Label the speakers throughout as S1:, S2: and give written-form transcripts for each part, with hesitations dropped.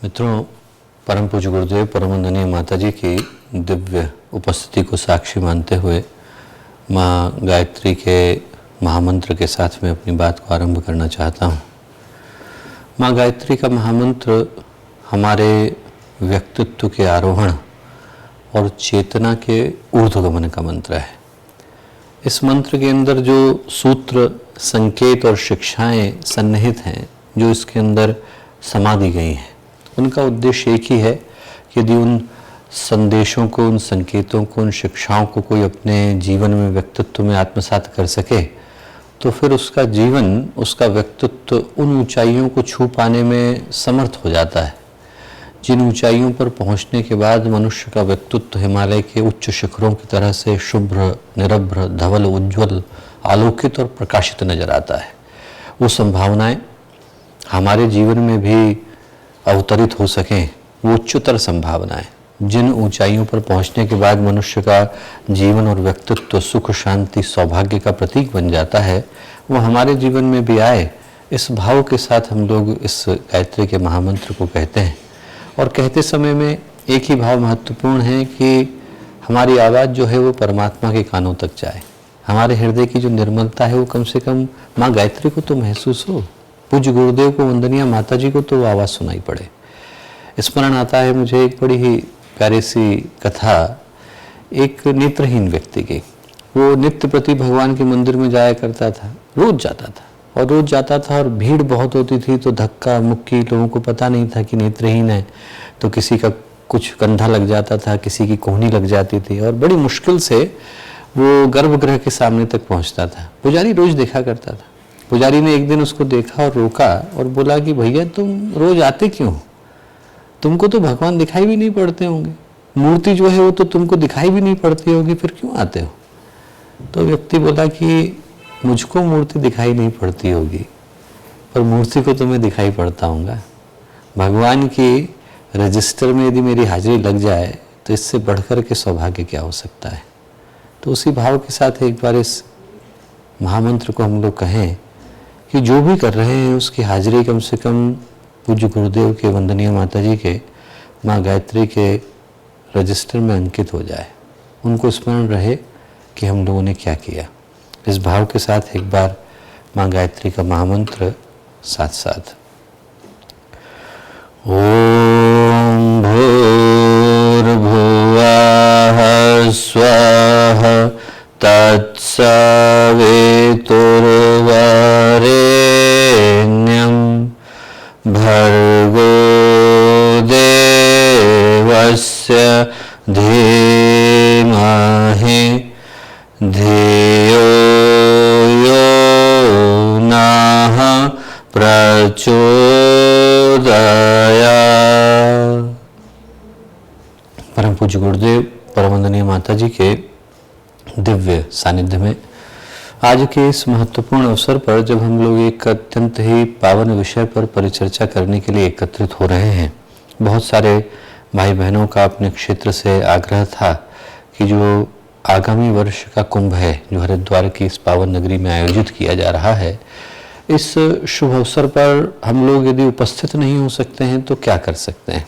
S1: मित्रों, परम पूज्य गुरुदेव परमवंदनीय माता जी की दिव्य उपस्थिति को साक्षी मानते हुए माँ गायत्री के महामंत्र के साथ में अपनी बात को आरंभ करना चाहता हूँ। माँ गायत्री का महामंत्र हमारे व्यक्तित्व के आरोहण और चेतना के ऊर्ध्वगमन का मंत्र है। इस मंत्र के अंदर जो सूत्र, संकेत और शिक्षाएं सन्निहित हैं, जो इसके अंदर समा दी गई हैं, उनका उद्देश्य एक ही है कि यदि उन संदेशों को, उन संकेतों को, उन शिक्षाओं को कोई अपने जीवन में, व्यक्तित्व में आत्मसात कर सके तो फिर उसका जीवन, उसका व्यक्तित्व उन ऊंचाइयों को छू पाने में समर्थ हो जाता है जिन ऊंचाइयों पर पहुंचने के बाद मनुष्य का व्यक्तित्व हिमालय के उच्च शिखरों की तरह से शुभ्र, निरभ्र, धवल, उज्ज्वल, आलोकित और प्रकाशित नजर आता है। वो संभावनाएं हमारे जीवन में भी अवतरित हो सकें, वो उच्चतर संभावनाएं जिन ऊंचाइयों पर पहुंचने के बाद मनुष्य का जीवन और व्यक्तित्व सुख, शांति, सौभाग्य का प्रतीक बन जाता है, वो हमारे जीवन में भी आए। इस भाव के साथ हम लोग इस गायत्री के महामंत्र को कहते हैं। और कहते समय में एक ही भाव महत्वपूर्ण है कि हमारी आवाज़ जो है वो परमात्मा के कानों तक जाए। हमारे हृदय की जो निर्मलता है वो कम से कम माँ गायत्री को तो महसूस हो, पूज्य गुरुदेव को, वंदनीय माता जी को तो वो आवाज़ सुनाई पड़े। स्मरण आता है मुझे एक बड़ी ही प्यारी सी कथा एक नेत्रहीन व्यक्ति की। वो नित्य प्रति भगवान के मंदिर में जाया करता था, रोज जाता था और भीड़ बहुत होती थी तो धक्का मुक्की, लोगों को पता नहीं था कि नेत्रहीन है, तो किसी का कुछ कंधा लग जाता था, किसी की कोहनी लग जाती थी और बड़ी मुश्किल से वो गर्भगृह के सामने तक पहुंचता था। पुजारी रोज देखा करता था। पुजारी ने एक दिन उसको देखा और रोका और बोला कि भैया तुम रोज आते क्यों? तुमको तो भगवान दिखाई भी नहीं पड़ते होंगे, मूर्ति जो है वो तो तुमको दिखाई भी नहीं पड़ती होगी, फिर क्यों आते हो? तो व्यक्ति बोला कि मुझको मूर्ति दिखाई नहीं पड़ती होगी पर मूर्ति को तो मैं दिखाई पड़ता हूँगा। भगवान की रजिस्टर में यदि मेरी हाजिरी लग जाए तो इससे बढ़कर के सौभाग्य क्या हो सकता है। तो उसी भाव के साथ एक बार इस महामंत्र को हम लोग कहें कि जो भी कर रहे हैं उसकी हाजिरी कम से कम पूज्य गुरुदेव के, वंदनीय माता जी के, माँ गायत्री के रजिस्टर में अंकित हो जाए, उनको स्मरण रहे कि हम लोगों ने क्या किया। इस भाव के साथ एक बार माँ गायत्री का महामंत्र साथ साथ। ओम भूर्भुवः स्वः तत्सवितुर्वरेण्यं भर्गो देवस्य धीमहि धियो यो नः प्रचोदयात्। परम पूज्य गुरुदेव परमवंदनीय माता जी के दिव्य सानिध्य में आज के इस महत्वपूर्ण अवसर पर जब हम लोग एक अत्यंत ही पावन विषय पर परिचर्चा करने के लिए एकत्रित हो रहे हैं, बहुत सारे भाई बहनों का अपने क्षेत्र से आग्रह था कि जो आगामी वर्ष का कुंभ है, जो हरिद्वार की इस पावन नगरी में आयोजित किया जा रहा है, इस शुभ अवसर पर हम लोग यदि उपस्थित नहीं हो सकते हैं तो क्या कर सकते हैं।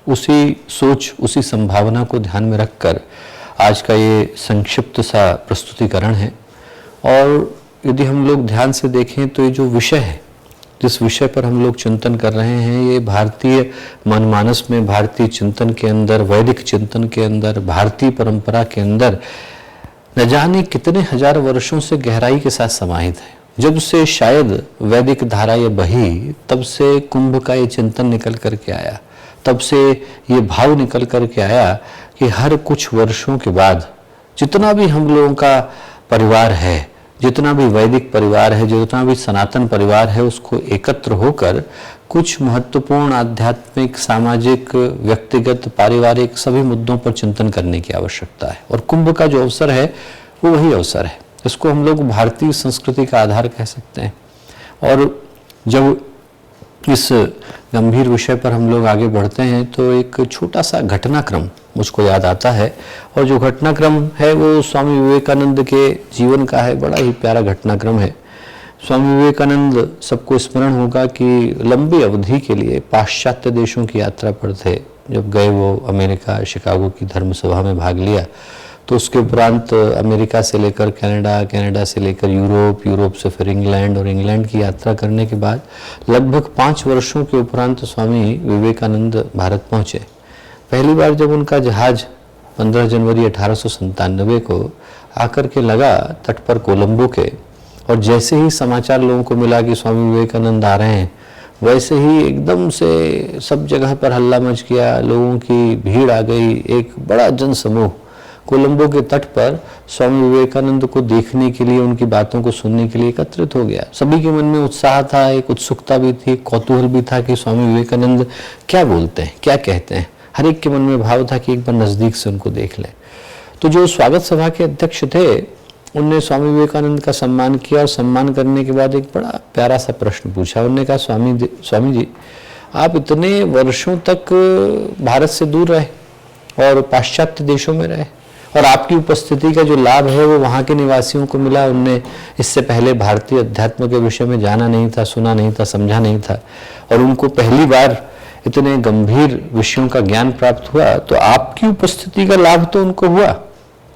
S1: उसी सोच, उसी संभावना को ध्यान में रखकर आज का ये संक्षिप्त सा प्रस्तुतिकरण है। और यदि हम लोग ध्यान से देखें तो ये जो विषय है, जिस विषय पर हम लोग चिंतन कर रहे हैं, ये भारतीय मनमानस में, भारतीय चिंतन के अंदर, वैदिक चिंतन के अंदर, भारतीय परंपरा के अंदर न जाने कितने हजार वर्षों से गहराई के साथ समाहित है। जब से शायद वैदिक धारा ये बही, तब से कुंभ का ये चिंतन निकल करके आया, तब से ये भाव निकल करके आया कि हर कुछ वर्षों के बाद जितना भी हम लोगों का परिवार है, जितना भी वैदिक परिवार है, जितना भी सनातन परिवार है, उसको एकत्र होकर कुछ महत्वपूर्ण आध्यात्मिक, सामाजिक, व्यक्तिगत, पारिवारिक सभी मुद्दों पर चिंतन करने की आवश्यकता है। और कुंभ का जो अवसर है वो वही अवसर है। इसको हम लोग भारतीय संस्कृति का आधार कह सकते हैं। और जब इस गंभीर विषय पर हम लोग आगे बढ़ते हैं तो एक छोटा सा घटनाक्रम मुझको याद आता है। और जो घटनाक्रम है वो स्वामी विवेकानंद के जीवन का है। बड़ा ही प्यारा घटनाक्रम है। स्वामी विवेकानंद सबको स्मरण होगा कि लंबी अवधि के लिए पाश्चात्य देशों की यात्रा पर थे। जब गए वो अमेरिका, शिकागो की धर्म सभा में भाग लिया, तो उसके उपरांत अमेरिका से लेकर कनाडा, कनाडा से लेकर यूरोप, यूरोप से फिर इंग्लैंड और इंग्लैंड की यात्रा करने के बाद लगभग 5 वर्षों के उपरांत स्वामी विवेकानंद भारत पहुंचे। पहली बार जब उनका जहाज 15 जनवरी 1897 को आकर के लगा तट पर कोलंबो के, और जैसे ही समाचार लोगों को मिला कि स्वामी विवेकानंद आ रहे हैं, वैसे ही एकदम से सब जगह पर हल्ला मच गया, लोगों की भीड़ आ गई। एक बड़ा जनसमूह कोलंबो के तट पर स्वामी विवेकानंद को देखने के लिए, उनकी बातों को सुनने के लिए एकत्रित हो गया। सभी के मन में उत्साह था, एक उत्सुकता भी थी, कौतूहल भी था कि स्वामी विवेकानंद क्या बोलते हैं, क्या कहते हैं। हर एक के मन में भाव था कि एक बार नज़दीक से उनको देख लें। तो जो स्वागत सभा के अध्यक्ष थे, उनने स्वामी विवेकानंद का सम्मान किया, और सम्मान करने के बाद एक बड़ा प्यारा सा प्रश्न पूछा। उन्होंने कहा, स्वामी जी, आप इतने वर्षों तक भारत से दूर रहे और पाश्चात्य देशों में रहे, और आपकी उपस्थिति का जो लाभ है वो वहाँ के निवासियों को मिला। उनने इससे पहले भारतीय अध्यात्म के विषय में जाना नहीं था, सुना नहीं था, समझा नहीं था, और उनको पहली बार इतने गंभीर विषयों का ज्ञान प्राप्त हुआ। तो आपकी उपस्थिति का लाभ तो उनको हुआ,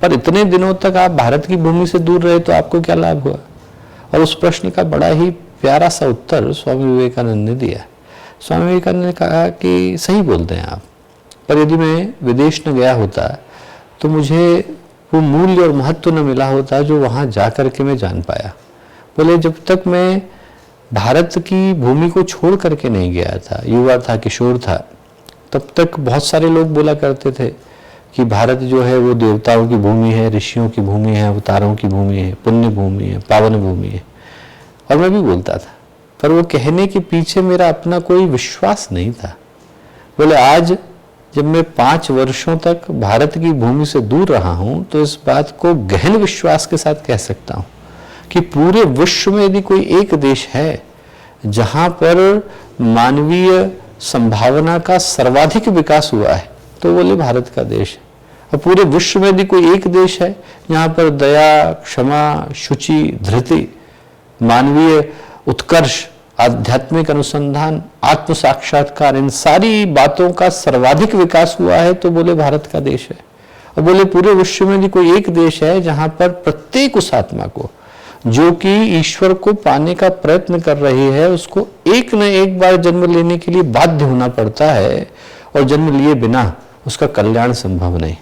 S1: पर इतने दिनों तक आप भारत की भूमि से दूर रहे तो आपको क्या लाभ हुआ? और उस प्रश्न का बड़ा ही प्यारा सा उत्तर स्वामी विवेकानंद ने दिया। स्वामी विवेकानंद ने कहा कि सही बोलते हैं आप, पर यदि मैं विदेश न गया होता तो मुझे वो मूल्य और महत्व न मिला होता जो वहाँ जा कर के मैं जान पाया। बोले, जब तक मैं भारत की भूमि को छोड़ करके नहीं गया था, युवा था, किशोर था, तब तक बहुत सारे लोग बोला करते थे कि भारत जो है वो देवताओं की भूमि है, ऋषियों की भूमि है, अवतारों की भूमि है, पुण्य भूमि है, पावन भूमि है। और मैं भी बोलता था, पर वो कहने के पीछे मेरा अपना कोई विश्वास नहीं था। बोले, आज जब मैं 5 वर्षों तक भारत की भूमि से दूर रहा हूं, तो इस बात को गहन विश्वास के साथ कह सकता हूं कि पूरे विश्व में यदि कोई एक देश है जहां पर मानवीय संभावना का सर्वाधिक विकास हुआ है, तो बोले भारत का देश है। और पूरे विश्व में यदि कोई एक देश है जहां पर दया, क्षमा, शुचि, धृति, मानवीय उत्कर्ष, आध्यात्मिक अनुसंधान, आत्म साक्षात्कार, इन सारी बातों का सर्वाधिक विकास हुआ है, तो बोले भारत का देश है। और बोले पूरे विश्व में यदि कोई एक देश है जहां पर प्रत्येक उस आत्मा को जो कि ईश्वर को पाने का प्रयत्न कर रही है, उसको एक न एक बार जन्म लेने के लिए बाध्य होना पड़ता है, और जन्म लिए बिना उसका कल्याण संभव नहीं,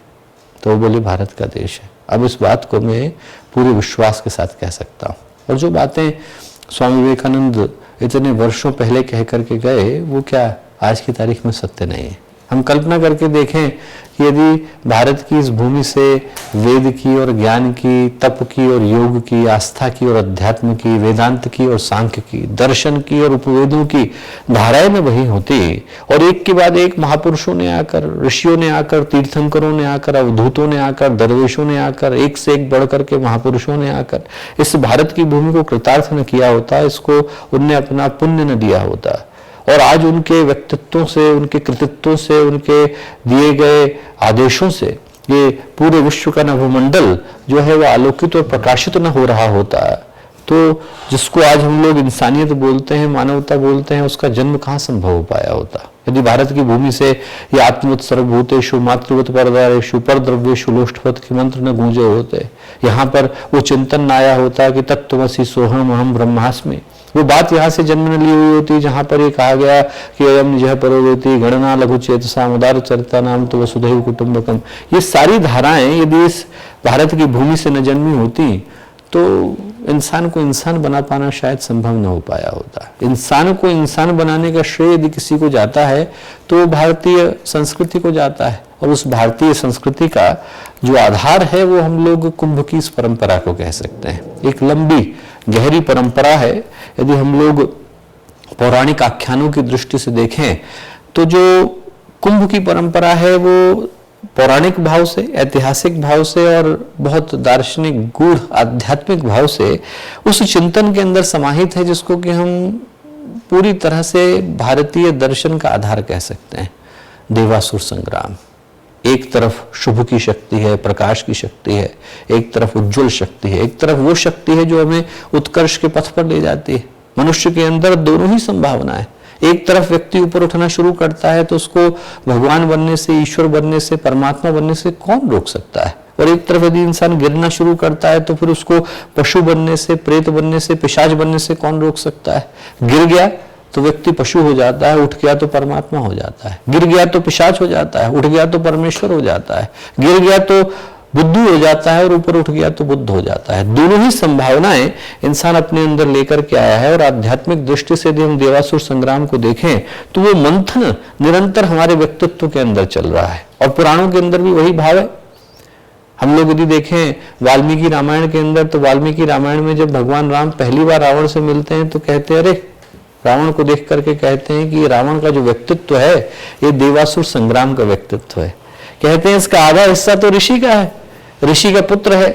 S1: तो वो बोले भारत का देश है। अब इस बात को मैं पूरे विश्वास के साथ कह सकता हूँ। और जो बातें स्वामी विवेकानंद इतने वर्षों पहले कह करके गए, वो क्या आज की तारीख में सत्य नहीं है। हम कल्पना करके देखें कि यदि भारत की इस भूमि से वेद की और ज्ञान की, तप की और योग की, आस्था की और अध्यात्म की, वेदांत की और सांख्य की, दर्शन की और उपवेदों की धाराएं में बही होती, और एक के बाद एक महापुरुषों ने आकर, ऋषियों ने आकर, तीर्थंकरों ने आकर, अवधूतों ने आकर, दरवेशों ने आकर, एक से एक बढ़ करके महापुरुषों ने आकर इस भारत की भूमि को कृतार्थ न किया होता, इसको उनने अपना पुण्य न दिया होता, और आज उनके व्यक्तित्वों से, उनके कृतित्वों से, उनके दिए गए आदेशों से ये पूरे विश्व का नभमंडल जो है वो आलोकित और प्रकाशित न हो रहा होता, तो जिसको आज हम लोग इंसानियत बोलते हैं, मानवता बोलते हैं, उसका जन्म कहाँ संभव हो पाया होता। यदि भारत की भूमि से ये आत्मवत् सर्वभूतेषु मातृवत् परदारेषु परद्रव्येषु लोष्टवत् के मंत्र न गूंजे होते, यहाँ पर वो चिंतन न आया होता कि तत्त्वमसि सोहम अहम ब्रह्मास्मि, वो बात यहाँ से जन्म ली हुई होती जहाँ पर ये कहा गया कि अयम निजः परोवेति गणना लघु चेतसा उदार चरिता नाम तो वसुधैव कुटुंबकम। ये सारी धाराएं यदि इस भारत की भूमि से न जन्मी होती तो इंसान को इंसान बना पाना शायद संभव न हो पाया होता। इंसान को इंसान बनाने का श्रेय यदि किसी को जाता है तो भारतीय संस्कृति को जाता है, और उस भारतीय संस्कृति का जो आधार है वो हम लोग कुंभ की इस परंपरा को कह सकते हैं। एक लंबी गहरी परंपरा है। यदि हम लोग पौराणिक आख्यानों की दृष्टि से देखें तो जो कुंभ की परंपरा है वो पौराणिक भाव से, ऐतिहासिक भाव से और बहुत दार्शनिक गूढ़ आध्यात्मिक भाव से उस चिंतन के अंदर समाहित है जिसको कि हम पूरी तरह से भारतीय दर्शन का आधार कह सकते हैं। देवासुर संग्राम, एक तरफ शुभ की शक्ति है, प्रकाश की शक्ति है, एक तरफ उज्जवल शक्ति है, एक तरफ वो शक्ति है जो हमें उत्कर्ष के पथ पर ले जाती है। मनुष्य के अंदर दोनों ही संभावना है। एक तरफ व्यक्ति ऊपर उठना शुरू करता है तो उसको भगवान बनने से, ईश्वर बनने से, परमात्मा बनने से कौन रोक सकता है। और एक तरफ यदि इंसान गिरना शुरू करता है तो फिर उसको पशु बनने से, प्रेत बनने से, पिशाच बनने से कौन रोक सकता है। गिर गया तो व्यक्ति पशु हो जाता है, उठ गया तो परमात्मा हो जाता है। गिर गया तो पिशाच हो जाता है, उठ गया तो परमेश्वर हो जाता है। गिर गया तो बुद्धू हो जाता है और ऊपर उठ गया तो बुद्ध हो जाता है। दोनों ही संभावनाएं इंसान अपने अंदर लेकर के आया है। और आध्यात्मिक दृष्टि से यदि हम देवासुर संग्राम को देखें तो वो मंथन निरंतर हमारे व्यक्तित्व के अंदर चल रहा है। और पुराणों के अंदर भी वही भाव है। हम लोग यदि देखें वाल्मीकि रामायण के अंदर, तो वाल्मीकि रामायण में जब भगवान राम पहली बार रावण से मिलते हैं तो कहते हैं, अरे रावण को देख करके कहते हैं कि रावण का जो व्यक्तित्व है ये देवासुर संग्राम का व्यक्तित्व है। कहते हैं इसका आधा हिस्सा तो ऋषि का है, ऋषि का पुत्र है,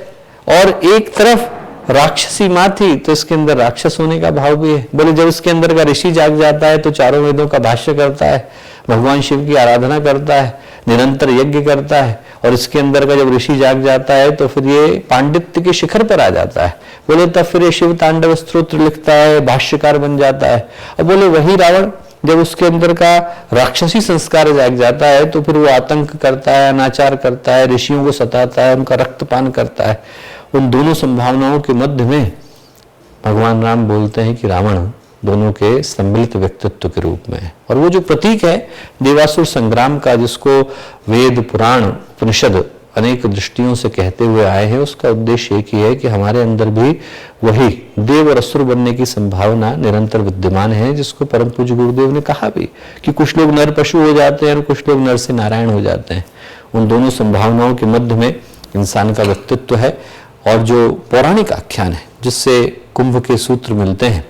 S1: और एक तरफ राक्षसी माँ थी तो इसके अंदर राक्षस होने का भाव भी है। बोले जब इसके अंदर का ऋषि जाग जाता है तो चारों वेदों का भाष्य करता है, भगवान शिव की आराधना करता है, निरंतर यज्ञ करता है। और इसके अंदर का जब ऋषि जाग जाता है तो फिर ये पांडित्य के शिखर पर आ जाता है। बोले तब फिर ये शिव तांडव स्तोत्र लिखता है, भाष्यकार बन जाता है। और बोले वही रावण जब उसके अंदर का राक्षसी संस्कार जाग जाता है तो फिर वो आतंक करता है, अनाचार करता है, ऋषियों को सताता है, उनका रक्तपान करता है। उन दोनों संभावनाओं के मध्य में भगवान राम बोलते हैं कि रावण दोनों के सम्मिलित व्यक्तित्व के रूप में है। और वो जो प्रतीक है देवासुर संग्राम का, जिसको वेद, पुराण, उपनिषद अनेक दृष्टियों से कहते हुए आए हैं, उसका उद्देश्य एक ही है कि हमारे अंदर भी वही देव और असुर बनने की संभावना निरंतर विद्यमान है, जिसको परम पूज्य गुरुदेव ने कहा भी कि कुछ लोग नर पशु हो जाते हैं और कुछ लोग नर से नारायण हो जाते हैं। उन दोनों संभावनाओं के मध्य में इंसान का व्यक्तित्व है। और जो पौराणिक आख्यान है जिससे कुंभ के सूत्र मिलते हैं,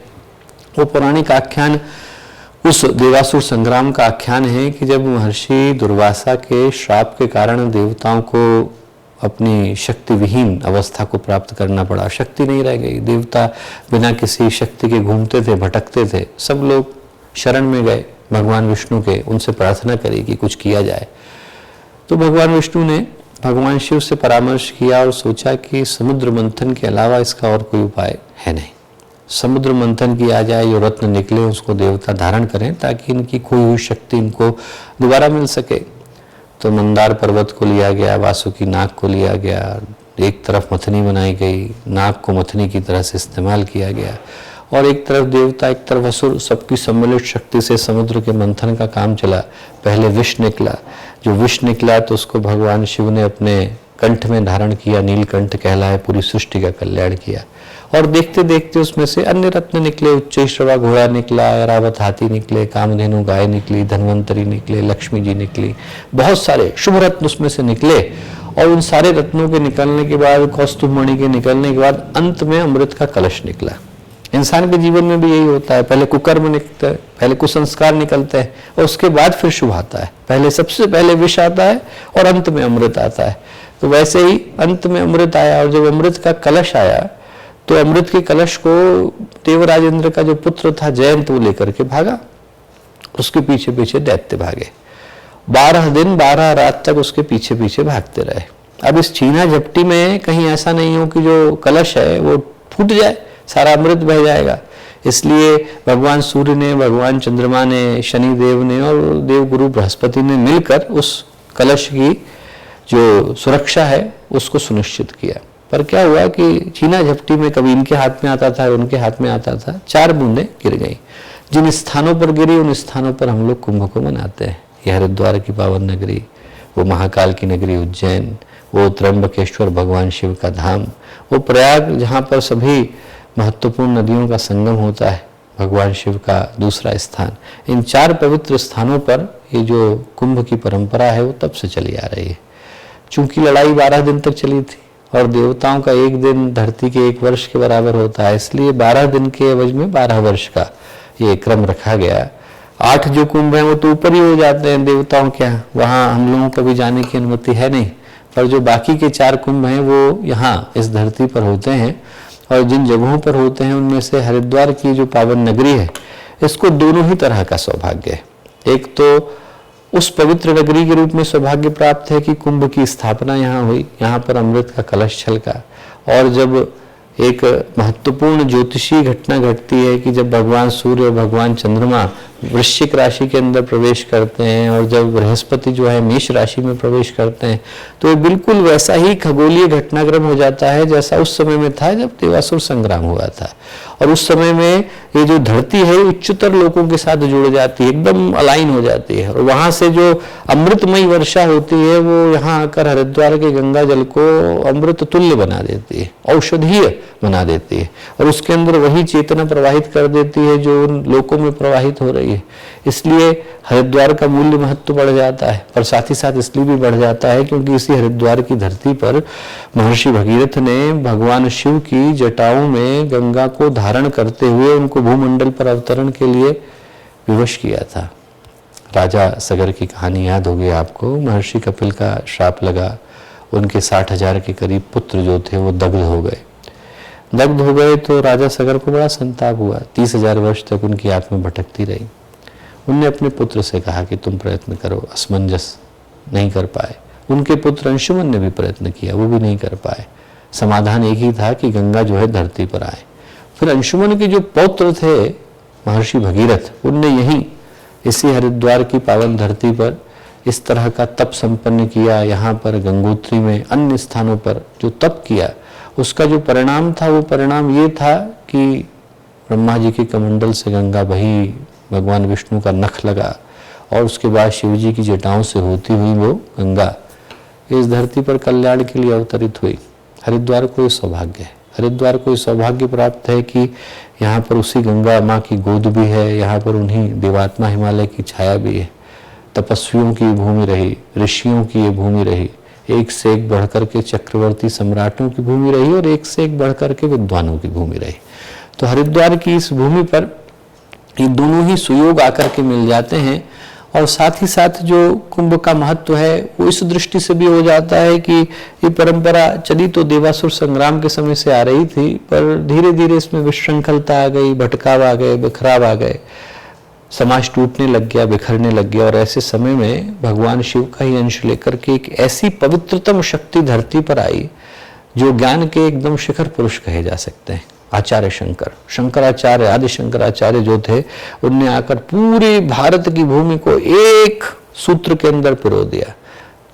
S1: वो पौराणिक आख्यान उस देवासुर संग्राम का आख्यान है कि जब महर्षि दुर्वासा के श्राप के कारण देवताओं को अपनी शक्ति विहीन अवस्था को प्राप्त करना पड़ा, शक्ति नहीं रह गई, देवता बिना किसी शक्ति के घूमते थे, भटकते थे। सब लोग शरण में गए भगवान विष्णु के, उनसे प्रार्थना करी कि कुछ किया जाए। तो भगवान विष्णु ने भगवान शिव से परामर्श किया और सोचा कि समुद्र मंथन के अलावा इसका और कोई उपाय है नहीं। समुद्र मंथन किया जाए, जो रत्न निकले उसको देवता धारण करें ताकि इनकी खोई हुई शक्ति इनको दोबारा मिल सके। तो मंदार पर्वत को लिया गया, वासुकी नाग को लिया गया, एक तरफ मथनी बनाई गई, नाग को मथनी की तरह से इस्तेमाल किया गया, और एक तरफ देवता एक तरफ असुर, सबकी सम्मिलित शक्ति से समुद्र के मंथन का काम चला। पहले विष निकला, जो विष निकला तो उसको भगवान शिव ने अपने कंठ में धारण किया, नीलकंठ कहलाए, पूरी सृष्टि का कल्याण किया। और देखते देखते उसमें से अन्य रत्न निकले, उच्चैश्रवा घोड़ा निकला, ऐरावत हाथी निकले, कामधेनु गाय निकली, धन्वंतरी निकले, लक्ष्मी जी निकली, बहुत सारे शुभ रत्न उसमें से निकले। और उन सारे रत्नों के निकलने के बाद, कौस्तुभमणि के निकलने के बाद अंत में अमृत का कलश निकला। इंसान के जीवन में भी यही होता है, पहले कुकर्म निकलता है, पहले कुसंस्कार निकलते हैं और उसके बाद फिर शुभ आता है। पहले सबसे पहले विष आता है और अंत में अमृत आता है। तो वैसे ही अंत में अमृत आया, और जब अमृत का कलश आया तो अमृत के कलश को देवराज इंद्र का जो पुत्र था जयंत वो लेकर के भागा, उसके पीछे पीछे दैत्य भागे। 12 दिन 12 रात तक उसके पीछे पीछे भागते रहे। अब इस छीना झपटी में कहीं ऐसा नहीं हो कि जो कलश है वो फूट जाए, सारा अमृत बह जाएगा। इसलिए भगवान सूर्य ने, भगवान चंद्रमा ने, शनि देव ने और देव गुरु बृहस्पति ने मिलकर उस कलश की जो सुरक्षा है उसको सुनिश्चित किया। पर क्या हुआ कि छीना झपटी में कभी इनके हाथ में आता था, उनके हाथ में आता था, 4 बूंदें गिर गई। जिन स्थानों पर गिरी उन स्थानों पर हम लोग कुंभ को मनाते हैं। यह हरिद्वार की पावन नगरी, वो महाकाल की नगरी उज्जैन, वो त्र्यंबकेश्वर भगवान शिव का धाम, वो प्रयाग जहाँ पर सभी महत्वपूर्ण नदियों का संगम होता है, भगवान शिव का दूसरा स्थान। इन 4 पवित्र स्थानों पर ये जो कुंभ की परंपरा है वो तब से चली आ रही है। चूंकि लड़ाई 12 दिन तक चली थी और देवताओं का एक दिन धरती के 1 वर्ष के बराबर होता है, इसलिए 12 दिन के एवज में 12 वर्ष का ये क्रम रखा गया। 8 जो कुंभ हैं वो तो ऊपर ही हो जाते हैं देवताओं के यहाँ, वहाँ हम लोगों को भी जाने की अनुमति है नहीं। पर जो बाकी के 4 कुंभ हैं वो यहाँ इस धरती पर होते हैं। और जिन जगहों पर होते हैं उनमें से हरिद्वार की जो पावन नगरी है, इसको दोनों ही तरह का सौभाग्य है। एक तो उस पवित्र नगरी के रूप में सौभाग्य प्राप्त है कि कुंभ की स्थापना यहाँ हुई, यहाँ पर अमृत का कलश छलका। और जब एक महत्वपूर्ण ज्योतिषीय घटना घटती है कि जब भगवान सूर्य और भगवान चंद्रमा वृश्चिक राशि के अंदर प्रवेश करते हैं और जब बृहस्पति जो है मेष राशि में प्रवेश करते हैं, तो ये बिल्कुल वैसा ही खगोलीय घटनाक्रम हो जाता है जैसा उस समय में था जब देवासुर संग्राम हुआ था। और उस समय में ये जो धरती है उच्चतर लोकों के साथ जुड़ जाती है, एकदम अलाइन हो जाती है, और वहां से जो अमृतमयी वर्षा होती है वो यहाँ आकर हरिद्वार के गंगा जल को अमृत तुल्य बना देती है, औषधीय बना देती है, और उसके अंदर वही चेतना प्रवाहित कर देती है जो उन लोकों में प्रवाहित हो रही है। इसलिए हरिद्वार का मूल्य महत्व बढ़ जाता है, पर साथ ही साथ इसलिए भी बढ़ जाता है क्योंकि इसी हरिद्वार की धरती पर महर्षि भगीरथ ने भगवान शिव की जटाओं में गंगा को धारण करते हुए उनको भूमंडल पर अवतरण के लिए विवश किया था। राजा सगर की कहानी याद होगी आपको। महर्षि कपिल का श्राप लगा, उनके 60,000 के करीब पुत्र जो थे वो दग्ध हो गए। दग्ध हो गए तो राजा सगर को बड़ा संताप हुआ। 30,000 वर्ष तक उनकी आत्मा भटकती रही। उनने अपने पुत्र से कहा कि तुम प्रयत्न करो, असमंजस नहीं कर पाए। उनके पुत्र अंशुमन ने भी प्रयत्न किया, वो भी नहीं कर पाए। समाधान एक ही था कि गंगा जो है धरती पर आए। फिर अंशुमन के जो पौत्र थे महर्षि भगीरथ, उनने यहीं इसी हरिद्वार की पावन धरती पर इस तरह का तप संपन्न किया। यहाँ पर गंगोत्री में, अन्य स्थानों पर जो तप किया उसका जो परिणाम था वो परिणाम ये था कि ब्रह्मा जी के कमंडल से गंगा बही, भगवान विष्णु का नख लगा, और उसके बाद शिव जी की जटाओं से होती हुई वो गंगा इस धरती पर कल्याण के लिए अवतरित हुई। हरिद्वार को ये सौभाग्य है, हरिद्वार को ये सौभाग्य प्राप्त है कि यहाँ पर उसी गंगा माँ की गोद भी है, यहाँ पर उन्हीं देवात्मा हिमालय की छाया भी है। तपस्वियों की भूमि रही, ऋषियों की ये भूमि रही, एक से एक बढ़कर के चक्रवर्ती सम्राटों की भूमि रही और एक से एक बढ़कर के विद्वानों की भूमि रही। तो हरिद्वार की इस भूमि पर ये दोनों ही सुयोग आकर के मिल जाते हैं। और साथ ही साथ जो कुंभ का महत्व है वो इस दृष्टि से भी हो जाता है कि ये परंपरा चली तो देवासुर संग्राम के समय से आ रही थी, पर धीरे धीरे इसमें विशृंखलता आ गई, भटकाव आ गए, बिखराव आ गए, समाज टूटने लग गया, बिखरने लग गया। और ऐसे समय में भगवान शिव का ही अंश लेकर के एक ऐसी पवित्रतम शक्ति धरती पर आई जो ज्ञान के एकदम शिखर पुरुष कहे जा सकते हैं, आचार्य शंकर, शंकराचार्य, आदि शंकराचार्य जो थे, उनने आकर पूरे भारत की भूमि को एक सूत्र के अंदर पिरो दिया।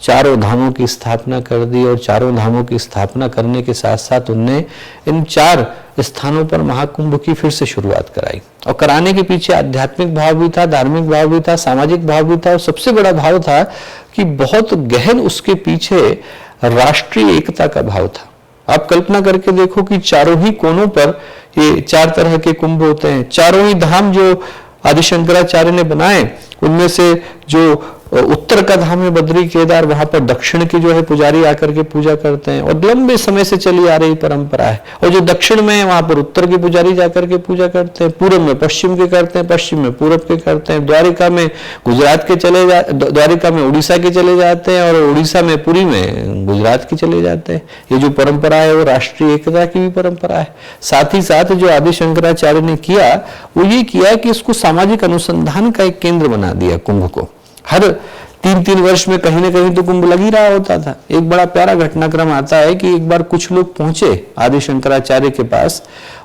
S1: चारों धामों की स्थापना कर दी, और चारों धामों की स्थापना करने के साथ साथ उनने इन 4 स्थानों पर महाकुंभ की फिर से शुरुआत कराई। और कराने के पीछे आध्यात्मिक भाव भी था, धार्मिक भाव भी था, सामाजिक भाव भी था, और सबसे बड़ा भाव था कि बहुत गहन उसके पीछे राष्ट्रीय एकता का भाव था। आप कल्पना करके देखो कि चारों ही कोनों पर ये 4 तरह के कुंभ होते हैं। चारों ही धाम जो आदि शंकराचार्य ने बनाए, उनमें से जो उत्तर का धाम है बद्री केदार, वहां पर दक्षिण के जो है पुजारी आकर के पूजा करते हैं, और लंबे समय से चली आ रही परंपरा है। और जो दक्षिण में है वहां पर उत्तर के पुजारी जाकर के पूजा करते हैं, पूर्व में पश्चिम के करते हैं, पश्चिम में पूर्व के करते हैं, द्वारिका में गुजरात के द्वारिका में उड़ीसा के चले जाते हैं, और उड़ीसा में पुरी में गुजरात के चले जाते हैं। ये जो परंपरा है वो राष्ट्रीय एकता की भी परंपरा है। साथ ही साथ जो आदि शंकराचार्य ने किया वो ये किया कि इसको सामाजिक अनुसंधान का एक केंद्र बना दिया कुंभ को। हर 3-3 वर्ष में कहीं ना कहीं तो कुंभ लग ही रहा होता था। एक बड़ा प्यारा घटनाक्रम आता है कि एक बार कुछ लोग पहुंचे आदि शंकराचार्य के पास,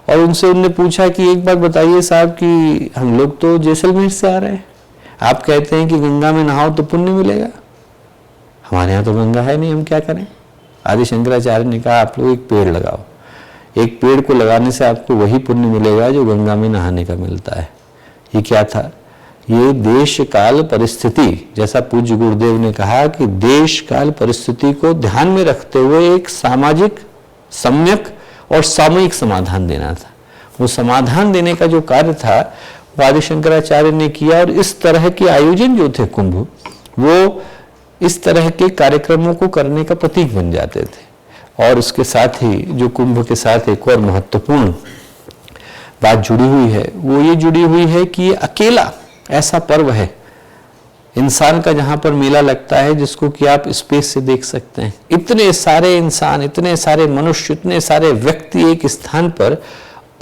S1: और उनने पूछा कि एक बात बताइए साहब कि हम लोग तो जैसलमेर से आ रहे हैं, आप कहते हैं कि गंगा में नहाओ तो पुण्य मिलेगा, हमारे यहाँ तो गंगा है नहीं, हम क्या करें। आदि शंकराचार्य ने कहा आप लोग एक पेड़ लगाओ, एक पेड़ को लगाने से आपको वही पुण्य मिलेगा जो गंगा में नहाने का मिलता है। ये क्या था? ये देश काल परिस्थिति, जैसा पूज्य गुरुदेव ने कहा कि देश काल परिस्थिति को ध्यान में रखते हुए एक सामाजिक, सम्यक और सामूहिक समाधान देना था। वो समाधान देने का जो कार्य था वो आदि शंकराचार्य ने किया, और इस तरह के आयोजन जो थे कुंभ, वो इस तरह के कार्यक्रमों को करने का प्रतीक बन जाते थे। और उसके साथ ही जो कुंभ के साथ एक और महत्वपूर्ण बात जुड़ी हुई है वो ये जुड़ी हुई है कि ये अकेला ऐसा पर्व है इंसान का जहां पर मेला लगता है जिसको कि आप स्पेस से देख सकते हैं। इतने सारे इंसान, इतने सारे मनुष्य, इतने सारे व्यक्ति एक स्थान पर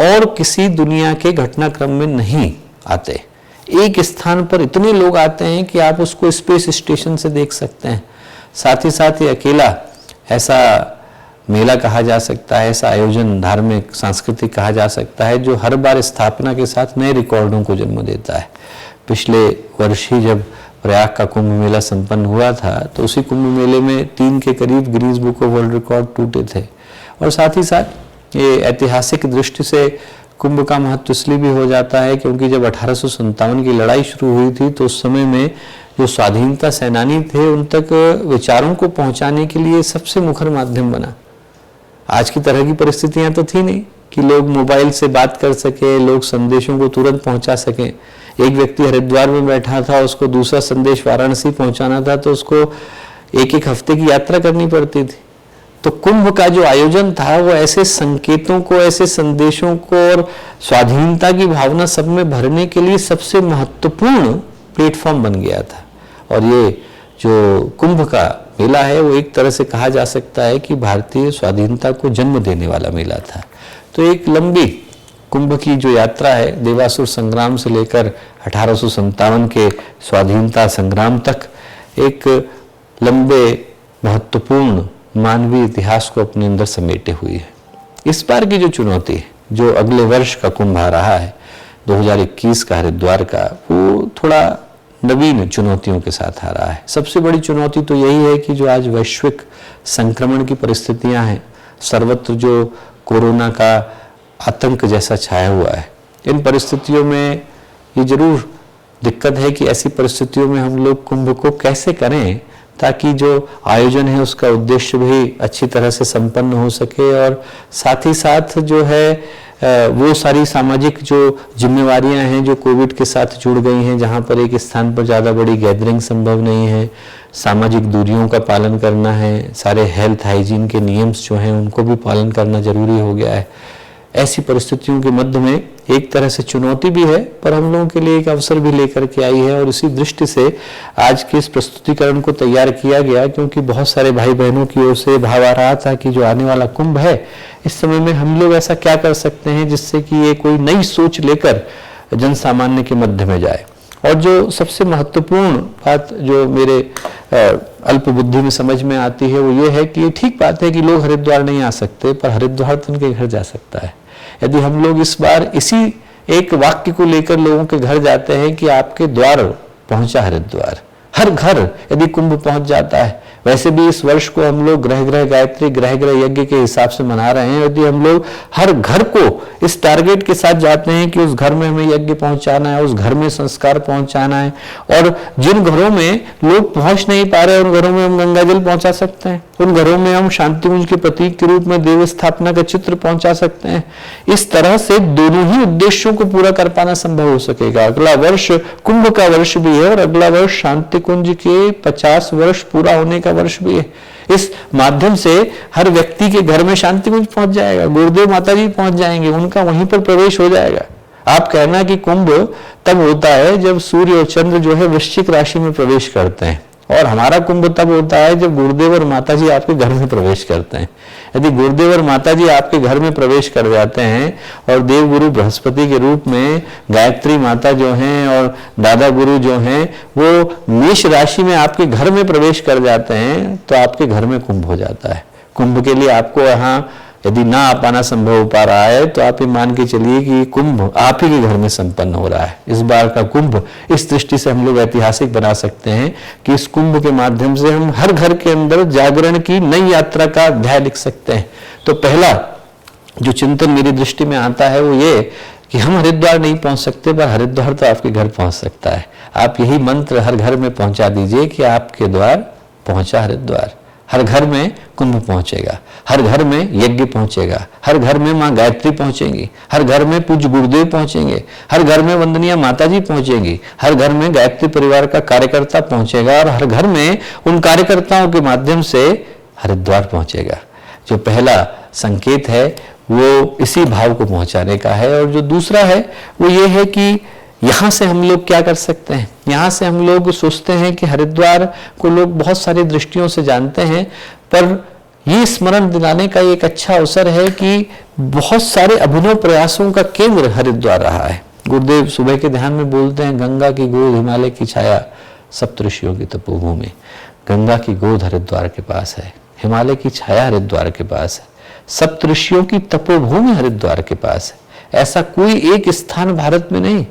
S1: और किसी दुनिया के घटनाक्रम में नहीं आते। एक स्थान पर इतने लोग आते हैं कि आप उसको स्पेस स्टेशन से देख सकते हैं। साथ ही साथ ये अकेला ऐसा मेला कहा जा सकता है, ऐसा आयोजन धार्मिक सांस्कृतिक कहा जा सकता है जो हर बार स्थापना के साथ नए रिकॉर्डों को जन्म देता है। पिछले वर्ष ही जब प्रयाग का कुंभ मेला संपन्न हुआ था तो उसी कुंभ मेले में 3 के करीब Guinness book of world record टूटे थे। और साथ ही साथ ये ऐतिहासिक दृष्टि से कुंभ का महत्व इसलिए भी हो जाता है क्योंकि जब 1857 की लड़ाई शुरू हुई थी तो उस समय में जो स्वाधीनता सेनानी थे उन तक विचारों को पहुंचाने के लिए सबसे मुखर माध्यम बना। आज की तरह की परिस्थितियां तो थी नहीं कि लोग मोबाइल से बात कर सके, लोग संदेशों को तुरंत पहुंचा सके। एक व्यक्ति हरिद्वार में बैठा था, उसको दूसरा संदेश वाराणसी पहुंचाना था तो उसको 1-1 हफ्ते की यात्रा करनी पड़ती थी। तो कुंभ का जो आयोजन था वो ऐसे संकेतों को, ऐसे संदेशों को और स्वाधीनता की भावना सब में भरने के लिए सबसे महत्वपूर्ण प्लेटफॉर्म बन गया था। और ये जो कुंभ का मेला है वो एक तरह से कहा जा सकता है कि भारतीय स्वाधीनता को जन्म देने वाला मेला था। तो एक लंबी कुंभ की जो यात्रा है देवासुर संग्राम से लेकर 1857 के स्वाधीनता संग्राम तक एक लंबे महत्वपूर्ण मानवीय इतिहास को अपने अंदर समेटे हुई है। इस बार की जो चुनौती है, जो अगले वर्ष का कुंभ आ रहा है 2021 का हरिद्वार का, वो थोड़ा नवीन चुनौतियों के साथ आ रहा है। सबसे बड़ी चुनौती तो यही है कि जो आज वैश्विक संक्रमण की परिस्थितियां हैं, सर्वत्र जो कोरोना का आतंक जैसा छाया हुआ है, इन परिस्थितियों में ये जरूर दिक्कत है कि ऐसी परिस्थितियों में हम लोग कुंभ को कैसे करें ताकि जो आयोजन है उसका उद्देश्य भी अच्छी तरह से संपन्न हो सके और साथ ही साथ जो है वो सारी सामाजिक जो जिम्मेवारियां हैं जो कोविड के साथ जुड़ गई हैं, जहां पर एक स्थान पर ज़्यादा बड़ी गैदरिंग संभव नहीं है, सामाजिक दूरियों का पालन करना है, सारे हेल्थ हाइजीन के नियम्स जो हैं उनको भी पालन करना जरूरी हो गया है। ऐसी परिस्थितियों के मध्य में एक तरह से चुनौती भी है पर हम लोगों के लिए एक अवसर भी लेकर के आई है। और इसी दृष्टि से आज के इस प्रस्तुतिकरण को तैयार किया गया क्योंकि बहुत सारे भाई बहनों की ओर से भाव आ रहा था कि जो आने वाला कुंभ है इस समय में हम लोग ऐसा क्या कर सकते हैं जिससे कि ये कोई नई सोच लेकर जन सामान्य के मध्य में जाए। और जो सबसे महत्वपूर्ण बात जो मेरे अल्प बुद्धि में समझ में आती है वो ये है कि ये ठीक बात है कि लोग हरिद्वार नहीं आ सकते पर हरिद्वार तो उनके घर जा सकता है। यदि हम लोग इस बार इसी एक वाक्य को लेकर लोगों के घर जाते हैं कि आपके द्वार पहुंचा हरिद्वार, हर घर यदि कुंभ पहुंच जाता है। वैसे भी इस वर्ष को हम लोग ग्रह ग्रह गायत्री ग्रह ग्रह यज्ञ के हिसाब से मना रहे हैं। यदि हम लोग हर घर को इस टारगेट के साथ जाते हैं कि उस घर में हमें यज्ञ पहुंचाना है, उस घर में संस्कार पहुंचाना है, और जिन घरों में लोग पहुंच नहीं पा रहे उन घरों में हम गंगा जल पहुंचा सकते हैं, उन घरों में हम शांति कुंज के प्रतीक के रूप में देव स्थापना का चित्र पहुंचा सकते हैं। इस तरह से दोनों ही उद्देश्यों को पूरा कर पाना संभव हो सकेगा। अगला वर्ष कुंभ का वर्ष भी है और अगला वर्ष शांति कुंज के 50 वर्ष पूरा होने का वर्ष भी है। इस माध्यम से हर व्यक्ति के घर में शांति कुंज पहुंच जाएगा, गुरुदेव माता जी पहुंच जाएंगे, उनका वहीं पर प्रवेश हो जाएगा। आप कहना कि कुंभ तब होता है जब सूर्य और चंद्र जो है वृश्चिक राशि में प्रवेश करते हैं, और हमारा कुंभ तब होता है जब गुरुदेव और माता जी आपके घर में प्रवेश करते हैं। यदि गुरुदेव और माता जी आपके घर में प्रवेश कर जाते हैं और देव गुरु बृहस्पति के रूप में गायत्री माता जो हैं और दादा गुरु जो हैं वो मेष राशि में आपके घर में प्रवेश कर जाते हैं तो आपके घर में कुंभ हो जाता है। कुंभ के लिए आपको यहाँ यदि ना आ पाना संभव हो पा रहा है तो आप ये मान के चलिए कि कुंभ आप ही के घर में संपन्न हो रहा है। इस बार का कुंभ इस दृष्टि से हम लोग ऐतिहासिक बना सकते हैं कि इस कुंभ के माध्यम से हम हर घर के अंदर जागरण की नई यात्रा का अध्याय लिख सकते हैं। तो पहला जो चिंतन मेरी दृष्टि में आता है वो ये कि हम हरिद्वार नहीं पहुंच सकते पर हरिद्वार तो आपके घर पहुंच सकता है। आप यही मंत्र हर घर में पहुंचा दीजिए कि आपके द्वार पहुंचा हरिद्वार। हर घर में कुंभ पहुंचेगा, हर घर में यज्ञ पहुंचेगा, हर घर में मां गायत्री पहुंचेंगी, हर घर में पूज्य गुरुदेव पहुंचेंगे, हर घर में वंदनीय माताजी पहुंचेंगी, हर घर में गायत्री परिवार का कार्यकर्ता पहुंचेगा और हर घर में उन कार्यकर्ताओं के माध्यम से हरिद्वार पहुंचेगा। जो पहला संकेत है वो इसी भाव को पहुंचाने का है। और जो दूसरा है वो ये है कि यहाँ से हम लोग क्या कर सकते हैं। यहाँ से हम लोग सोचते हैं कि हरिद्वार को लोग बहुत सारी दृष्टियों से जानते हैं, पर ये स्मरण दिलाने का एक अच्छा अवसर है कि बहुत सारे अभिनव प्रयासों का केंद्र हरिद्वार रहा है। गुरुदेव सुबह के ध्यान में बोलते हैं, गंगा की गोद हिमालय की छाया सप्तऋषियों की तपोभूमि। गंगा की गोद हरिद्वार के पास है, हिमालय की छाया हरिद्वार के पास है, सप्तऋषियों की तपोभूमि हरिद्वार के पास है। ऐसा कोई एक स्थान भारत में नहीं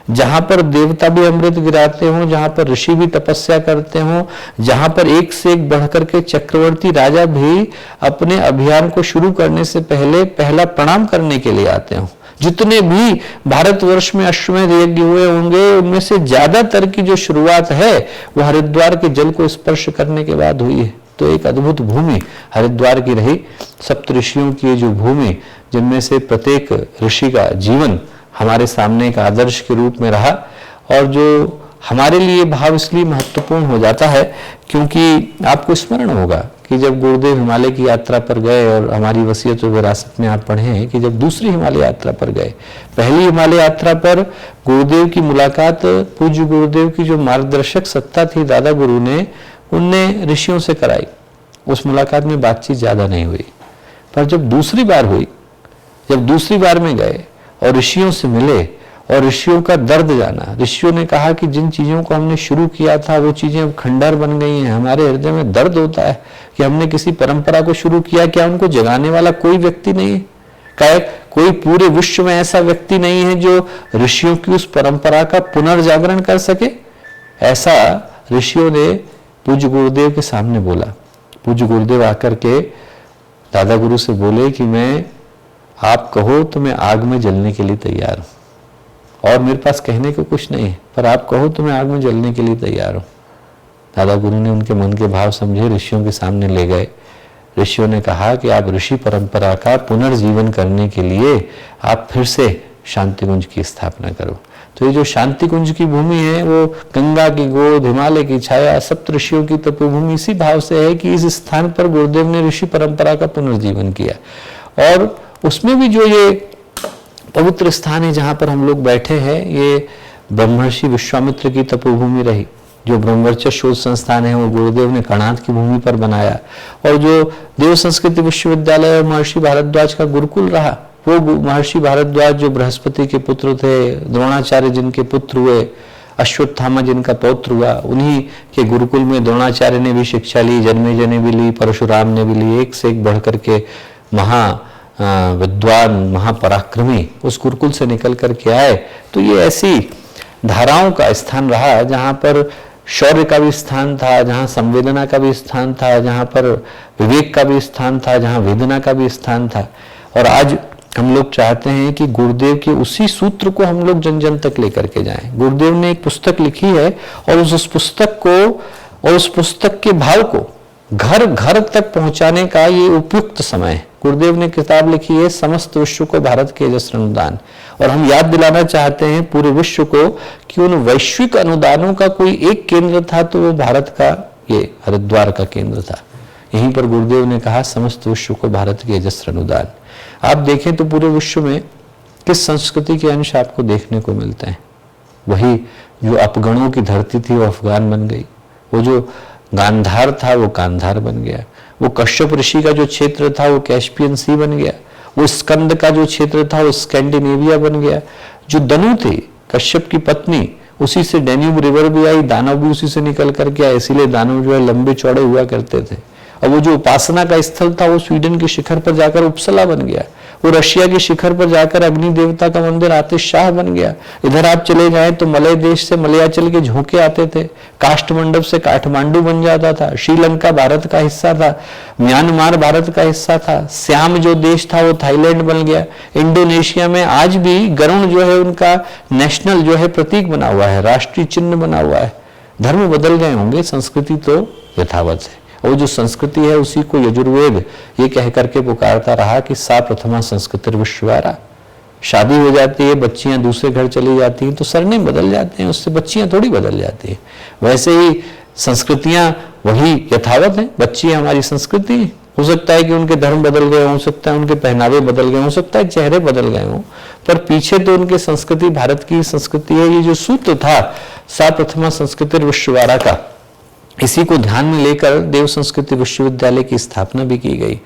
S1: जहां पर देवता भी अमृत गिराते हों, जहां पर ऋषि भी तपस्या करते हों, जहां पर एक से एक बढ़कर के चक्रवर्ती राजा भी अपने अभियान को शुरू करने से पहले पहला प्रणाम करने के लिए आते हों। जितने भी भारतवर्ष में अश्वमेध यज्ञ हुए होंगे उनमें से ज्यादातर की जो शुरुआत है वो हरिद्वार के जल को स्पर्श करने के बाद हुई है। तो एक अद्भुत भूमि हरिद्वार की रही, सप्तऋषियों की जो भूमि, जिनमें से प्रत्येक ऋषि का जीवन हमारे सामने एक आदर्श के रूप में रहा। और जो हमारे लिए भाव इसलिए महत्वपूर्ण हो जाता है क्योंकि आपको स्मरण होगा कि जब गुरुदेव हिमालय की यात्रा पर गए, और हमारी वसीयत और विरासत में आप पढ़े हैं कि जब दूसरी हिमालय यात्रा पर गए, पहली हिमालय यात्रा पर गुरुदेव की मुलाकात पूज्य गुरुदेव की जो मार्गदर्शक सत्ता थी दादा गुरु ने, उनने ऋषियों से कराई। उस मुलाकात में बातचीत ज्यादा नहीं हुई, पर जब दूसरी बार हुई, जब दूसरी बार में गए और ऋषियों से मिले और ऋषियों का दर्द जाना, ऋषियों ने कहा कि जिन चीजों को हमने शुरू किया था वो चीजें अब खंडहर बन गई हैं। हमारे हृदय में दर्द होता है कि हमने किसी परंपरा को शुरू किया, क्या उनको जगाने वाला कोई व्यक्ति नहीं है? क्या कोई पूरे विश्व में ऐसा व्यक्ति नहीं है जो ऋषियों की उस परंपरा का पुनर्जागरण कर सके? ऐसा ऋषियों ने पूज्य गुरुदेव के सामने बोला। पूज्य गुरुदेव आकर के दादा गुरु से बोले कि मैं, आप कहो तो मैं आग में जलने के लिए तैयार हूं, और मेरे पास कहने को कुछ नहीं है, पर आप कहो तो मैं आग में जलने के लिए तैयार हूं। दादा गुरु ने उनके मन के भाव समझे, ऋषियों के सामने ले गए। ऋषियों ने कहा कि आप ऋषि परंपरा का पुनर्जीवन करने के लिए आप फिर से शांति कुंज की स्थापना करो। तो ये जो शांति कुंज की भूमि है वो गंगा की गोद, हिमालय की छाया, सप्तऋषियों की तपोभूमि इसी भाव से है कि इस स्थान पर गुरुदेव ने ऋषि परंपरा का पुनर्जीवन किया। और उसमें भी जो ये पवित्र स्थान है जहां पर हम लोग बैठे हैं, ये ब्रह्मर्षि विश्वामित्र की तपोभूमि रही। जो ब्रह्मवर्चस्व शोध संस्थान है वो गुरुदेव ने कर्णाद की भूमि पर बनाया, और जो देव संस्कृति विश्वविद्यालय और महर्षि भारद्वाज का गुरुकुल रहा, वो महर्षि भारद्वाज जो बृहस्पति के पुत्र थे, द्रोणाचार्य जिनके पुत्र हुए, अश्वत्थामा जिनका पौत्र हुआ, उन्हीं के गुरुकुल में द्रोणाचार्य ने भी शिक्षा ली, जन्मेजय ने भी ली, परशुराम ने भी ली। एक से एक बढ़ करके महा विद्वान, महापराक्रमी उस गुरुकुल से निकल करके आए। तो ये ऐसी धाराओं का स्थान रहा जहां पर शौर्य का भी स्थान था, जहां संवेदना का भी स्थान था, जहां पर विवेक का भी स्थान था, जहां वेदना का भी स्थान था। और आज हम लोग चाहते हैं कि गुरुदेव के उसी सूत्र को हम लोग जन जन तक लेकर के जाएं। गुरुदेव ने एक पुस्तक लिखी है और उस पुस्तक को और उस पुस्तक के भाव को घर घर तक पहुंचाने का ये उपयुक्त समय है। गुरुदेव ने किताब लिखी है समस्त विश्व को भारत के यशस्वी अनुदान, और हम याद दिलाना चाहते हैं पूरे विश्व को कि उन वैश्विक अनुदानों का कोई एक केंद्र था तो वो भारत का ये हरिद्वार का केंद्र था। यहीं पर गुरुदेव ने कहा समस्त विश्व को भारत के यशस्वी अनुदान। आप देखें तो पूरे विश्व में किस संस्कृति के अंश आपको देखने को मिलते हैं? वही जो अपगणों की धरती थी वो अफगान बन गई, वो जो गांधार था वो कांधार बन गया, वो कश्यप ऋषि का जो क्षेत्र था वो कैस्पियन सी बन गया, वो स्कंद का जो क्षेत्र था वो स्कैंडिनेविया बन गया। जो दनु थे कश्यप की पत्नी, उसी से डैन्यूब रिवर भी आई, दानव भी उसी से निकल करके आए, इसीलिए दानव जो है लंबे चौड़े हुआ करते थे। और वो जो उपासना का स्थल था वो स्वीडन के शिखर पर जाकर उपसला बन गया, वो रशिया के शिखर पर जाकर अग्नि देवता का मंदिर आतिशशाह बन गया। इधर आप चले जाएं तो मलय देश से मलयाचल के झोंके आते थे, काष्ठ मंडप से काठमांडू बन जाता था, श्रीलंका भारत का हिस्सा था, म्यांमार भारत का हिस्सा था, श्याम जो देश था वो थाईलैंड बन गया। इंडोनेशिया में आज भी गरुण जो है उनका नेशनल जो है प्रतीक बना हुआ है, राष्ट्रीय चिन्ह बना हुआ है। धर्म बदल गए होंगे, संस्कृति तो यथावत है। और जो संस्कृति है उसी को यजुर्वेद ये कह करके पुकारता रहा कि सा प्रथमा संस्कृति विश्वारा। शादी हो जाती है, बच्चियां दूसरे घर चली जाती हैं तो सरनेम बदल जाते हैं, उससे बच्चियां थोड़ी बदल जाती हैं। वैसे ही संस्कृतियां वही यथावत हैं, बच्ची हमारी संस्कृति है। हो सकता है कि उनके धर्म बदल गए, हो सकता है उनके पहनावे बदल गए, हो सकता है चेहरे बदल गए हों, पर पीछे तो उनके संस्कृति भारत की संस्कृति है। ये जो सूत्र था सा प्रथमा संस्कृति विश्वारा का, इसी को ध्यान में लेकर देव संस्कृति विश्वविद्यालय की स्थापना भी की गई।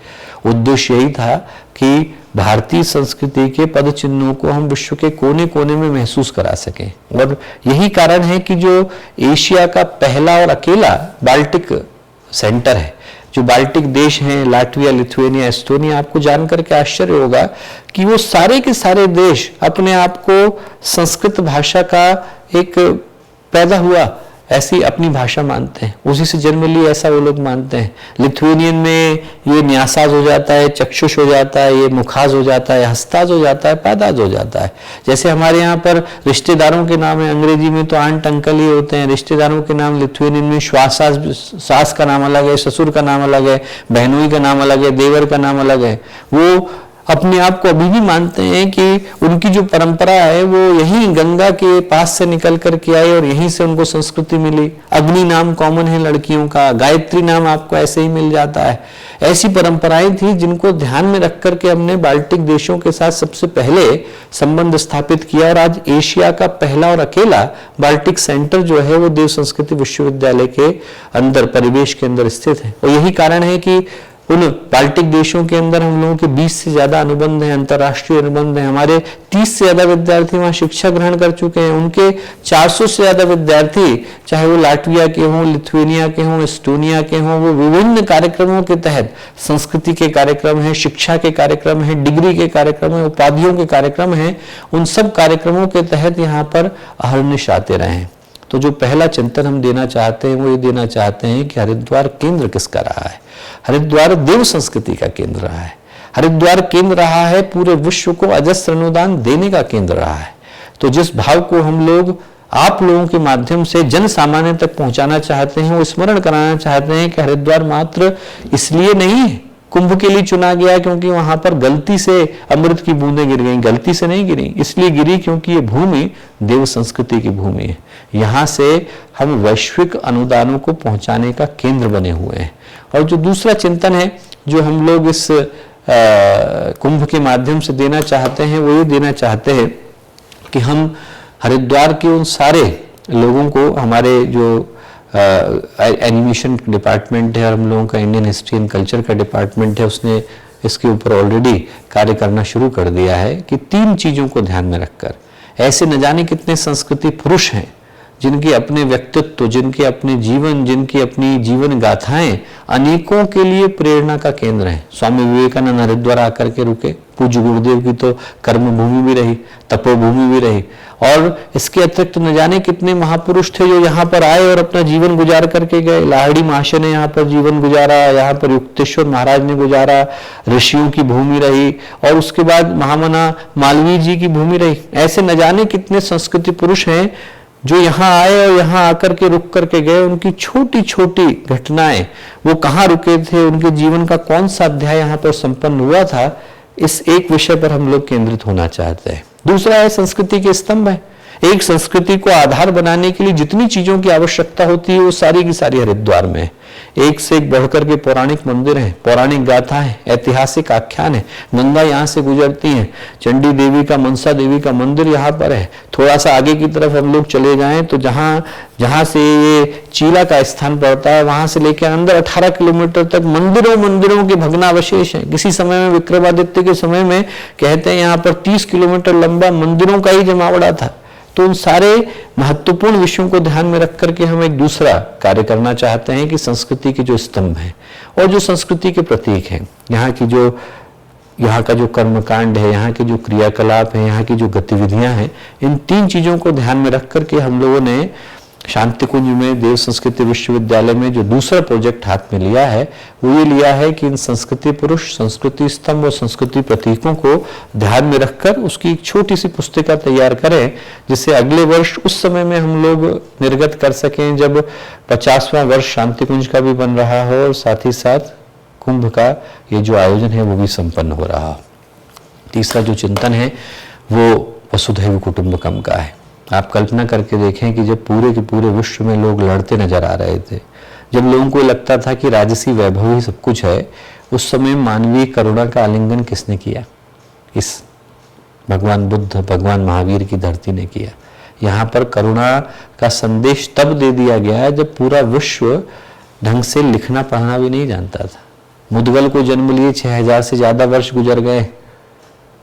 S1: उद्देश्य यही था कि भारतीय संस्कृति के पद चिन्हों को हम विश्व के कोने कोने में महसूस करा सकें। और यही कारण है कि जो एशिया का पहला और अकेला बाल्टिक सेंटर है, जो बाल्टिक देश हैं, लाटविया, लिथुआनिया, एस्टोनिया, आपको जानकर के आश्चर्य होगा कि वो सारे के सारे देश अपने आप को संस्कृत भाषा का एक पैदा हुआ ऐसी अपनी भाषा मानते हैं, उसी से जन्म ली ऐसा वो लोग मानते हैं। लिथुआनियन में ये न्यासाज हो जाता है, चक्षुष हो जाता है, ये मुखाज हो जाता है, हस्ताज हो जाता है, पैदाज हो जाता है। जैसे हमारे यहाँ पर रिश्तेदारों के नाम है, अंग्रेजी में तो आंट अंकल ही होते हैं, रिश्तेदारों के नाम लिथुआनियन में श्वासाज, सास का नाम अलग है, ससुर का नाम अलग है, बहनोई का नाम अलग है, देवर का नाम अलग है। वो अपने आप को अभी भी मानते हैं कि उनकी जो परंपरा है वो यहीं गंगा के पास से निकल करके आई और यहीं से उनको संस्कृति मिली। अग्नि नाम कॉमन है लड़कियों का, गायत्री नाम आपको ऐसे ही मिल जाता है। ऐसी परंपराएं थी जिनको ध्यान में रख करके हमने बाल्टिक देशों के साथ सबसे पहले संबंध स्थापित किया और आज एशिया का पहला और अकेला बाल्टिक सेंटर जो है वो देव संस्कृति विश्वविद्यालय के अंदर, परिवेश के अंदर स्थित है। और यही कारण है कि उन बाल्टिक देशों के अंदर हम लोगों के 20 से ज्यादा अनुबंध हैं, अंतर्राष्ट्रीय अनुबंध हैं। हमारे 30 से ज्यादा विद्यार्थी वहां शिक्षा ग्रहण कर चुके हैं। उनके 400 से ज्यादा विद्यार्थी, चाहे वो लाटविया के हों, लिथुआनिया के हों, एस्टोनिया के हों, वो विभिन्न कार्यक्रमों के तहत, संस्कृति के कार्यक्रम है, शिक्षा के कार्यक्रम है, डिग्री के कार्यक्रम है, उपाधियों के कार्यक्रम है, उन सब कार्यक्रमों के तहत यहाँ पर अहर्निश आते रहे। तो जो पहला चिंतन हम देना चाहते हैं वो ये देना चाहते हैं कि हरिद्वार केंद्र किसका रहा है? हरिद्वार देव संस्कृति का केंद्र रहा है। हरिद्वार केंद्र रहा है पूरे विश्व को अजस्त्र अनुदान देने का केंद्र रहा है। तो जिस भाव को हम लोग आप लोगों के माध्यम से जन सामान्य तक पहुंचाना चाहते हैं, वो स्मरण कराना चाहते हैं कि हरिद्वार मात्र इसलिए नहीं कुंभ के लिए चुना गया क्योंकि वहां पर गलती से अमृत की बूंदें गिर गई, गलती से नहीं गिरी, इसलिए गिरी क्योंकि ये भूमि देव संस्कृति की भूमि है। यहाँ से हम वैश्विक अनुदानों को पहुंचाने का केंद्र बने हुए हैं। और जो दूसरा चिंतन है जो हम लोग इस कुंभ के माध्यम से देना चाहते हैं वो ये देना चाहते हैं कि हम हरिद्वार के उन सारे लोगों को, हमारे जो एनिमेशन डिपार्टमेंट है और हम लोगों का इंडियन हिस्ट्री एंड कल्चर का डिपार्टमेंट है, उसने इसके ऊपर ऑलरेडी कार्य करना शुरू कर दिया है कि 3 चीजों को ध्यान में रखकर ऐसे न जाने कितने संस्कृति पुरुष हैं जिनके अपने व्यक्तित्व, जिनके अपने जीवन, जिनकी अपनी जीवन गाथाएं अनेकों के लिए प्रेरणा का केंद्र है। स्वामी विवेकानंद हरिद्वार आकर के रुके, पूज्य गुरुदेव की तो कर्म भूमि भी रही, तपोभूमि भी रही, और इसके अतिरिक्त न जाने कितने महापुरुष थे जो यहाँ पर आए और अपना जीवन गुजार करके गए। लाहिड़ी महाशय ने यहाँ पर जीवन गुजारा, यहाँ पर युक्तेश्वर महाराज ने गुजारा, ऋषियों की भूमि रही, और उसके बाद महामना मालवीय जी की भूमि रही। ऐसे न जाने कितने संस्कृति पुरुष हैं जो यहाँ आए और यहाँ आकर के रुक करके गए। उनकी छोटी छोटी घटनाएं, वो कहाँ रुके थे, उनके जीवन का कौन सा अध्याय यहाँ पर संपन्न हुआ था, इस एक विषय पर हम लोग केंद्रित होना चाहते हैं। दूसरा है संस्कृति के स्तंभ है। एक संस्कृति को आधार बनाने के लिए जितनी चीजों की आवश्यकता होती है वो सारी की सारी हरिद्वार में है। एक से एक बढ़कर के पौराणिक मंदिर हैं, पौराणिक गाथा है, ऐतिहासिक आख्यान है। गंगा यहाँ से गुजरती है, चंडी देवी का, मनसा देवी का मंदिर यहाँ पर है। थोड़ा सा आगे की तरफ हम लोग चले जाएं तो जहां से ये चीला का स्थान पड़ता है वहां से लेकर अंदर 18 किलोमीटर तक मंदिरों के भग्नावशेष हैं। किसी समय में विक्रमादित्य के समय में कहते हैं यहाँ पर 30 किलोमीटर लंबा मंदिरों का ही जमावड़ा था। तो उन सारे महत्वपूर्ण विषयों को ध्यान में रख करके हम एक दूसरा कार्य करना चाहते हैं कि संस्कृति के जो स्तंभ हैं और जो संस्कृति के प्रतीक हैं, यहाँ का जो कर्मकांड है, यहाँ के जो क्रियाकलाप है, यहाँ की जो गतिविधियां हैं, इन 3 चीजों को ध्यान में रख करके हम लोगों ने शांति कुंज में देव संस्कृति विश्वविद्यालय में जो दूसरा प्रोजेक्ट हाथ में लिया है वो ये लिया है कि इन संस्कृति पुरुष, संस्कृति स्तंभ और संस्कृति प्रतीकों को ध्यान में रखकर उसकी एक छोटी सी पुस्तिका तैयार करें, जिससे अगले वर्ष उस समय में हम लोग निर्गत कर सकें जब 50वां वर्ष शांति कुंज का भी बन रहा हो और साथ ही साथ कुंभ का ये जो आयोजन है वो भी संपन्न हो रहा हो। तीसरा जो चिंतन है वो वसुधैव कुटुंबकम का है। आप कल्पना करके देखें कि जब पूरे के पूरे विश्व में लोग लड़ते नजर आ रहे थे, जब लोगों को लगता था कि राजसी वैभव ही सब कुछ है, उस समय मानवीय करुणा का आलिंगन किसने किया? इस भगवान बुद्ध, भगवान महावीर की धरती ने किया। यहाँ पर करुणा का संदेश तब दे दिया गया जब पूरा विश्व ढंग से लिखना पढ़ना भी नहीं जानता था। मुदगल को जन्म लिए 6000 से ज्यादा वर्ष गुजर गए,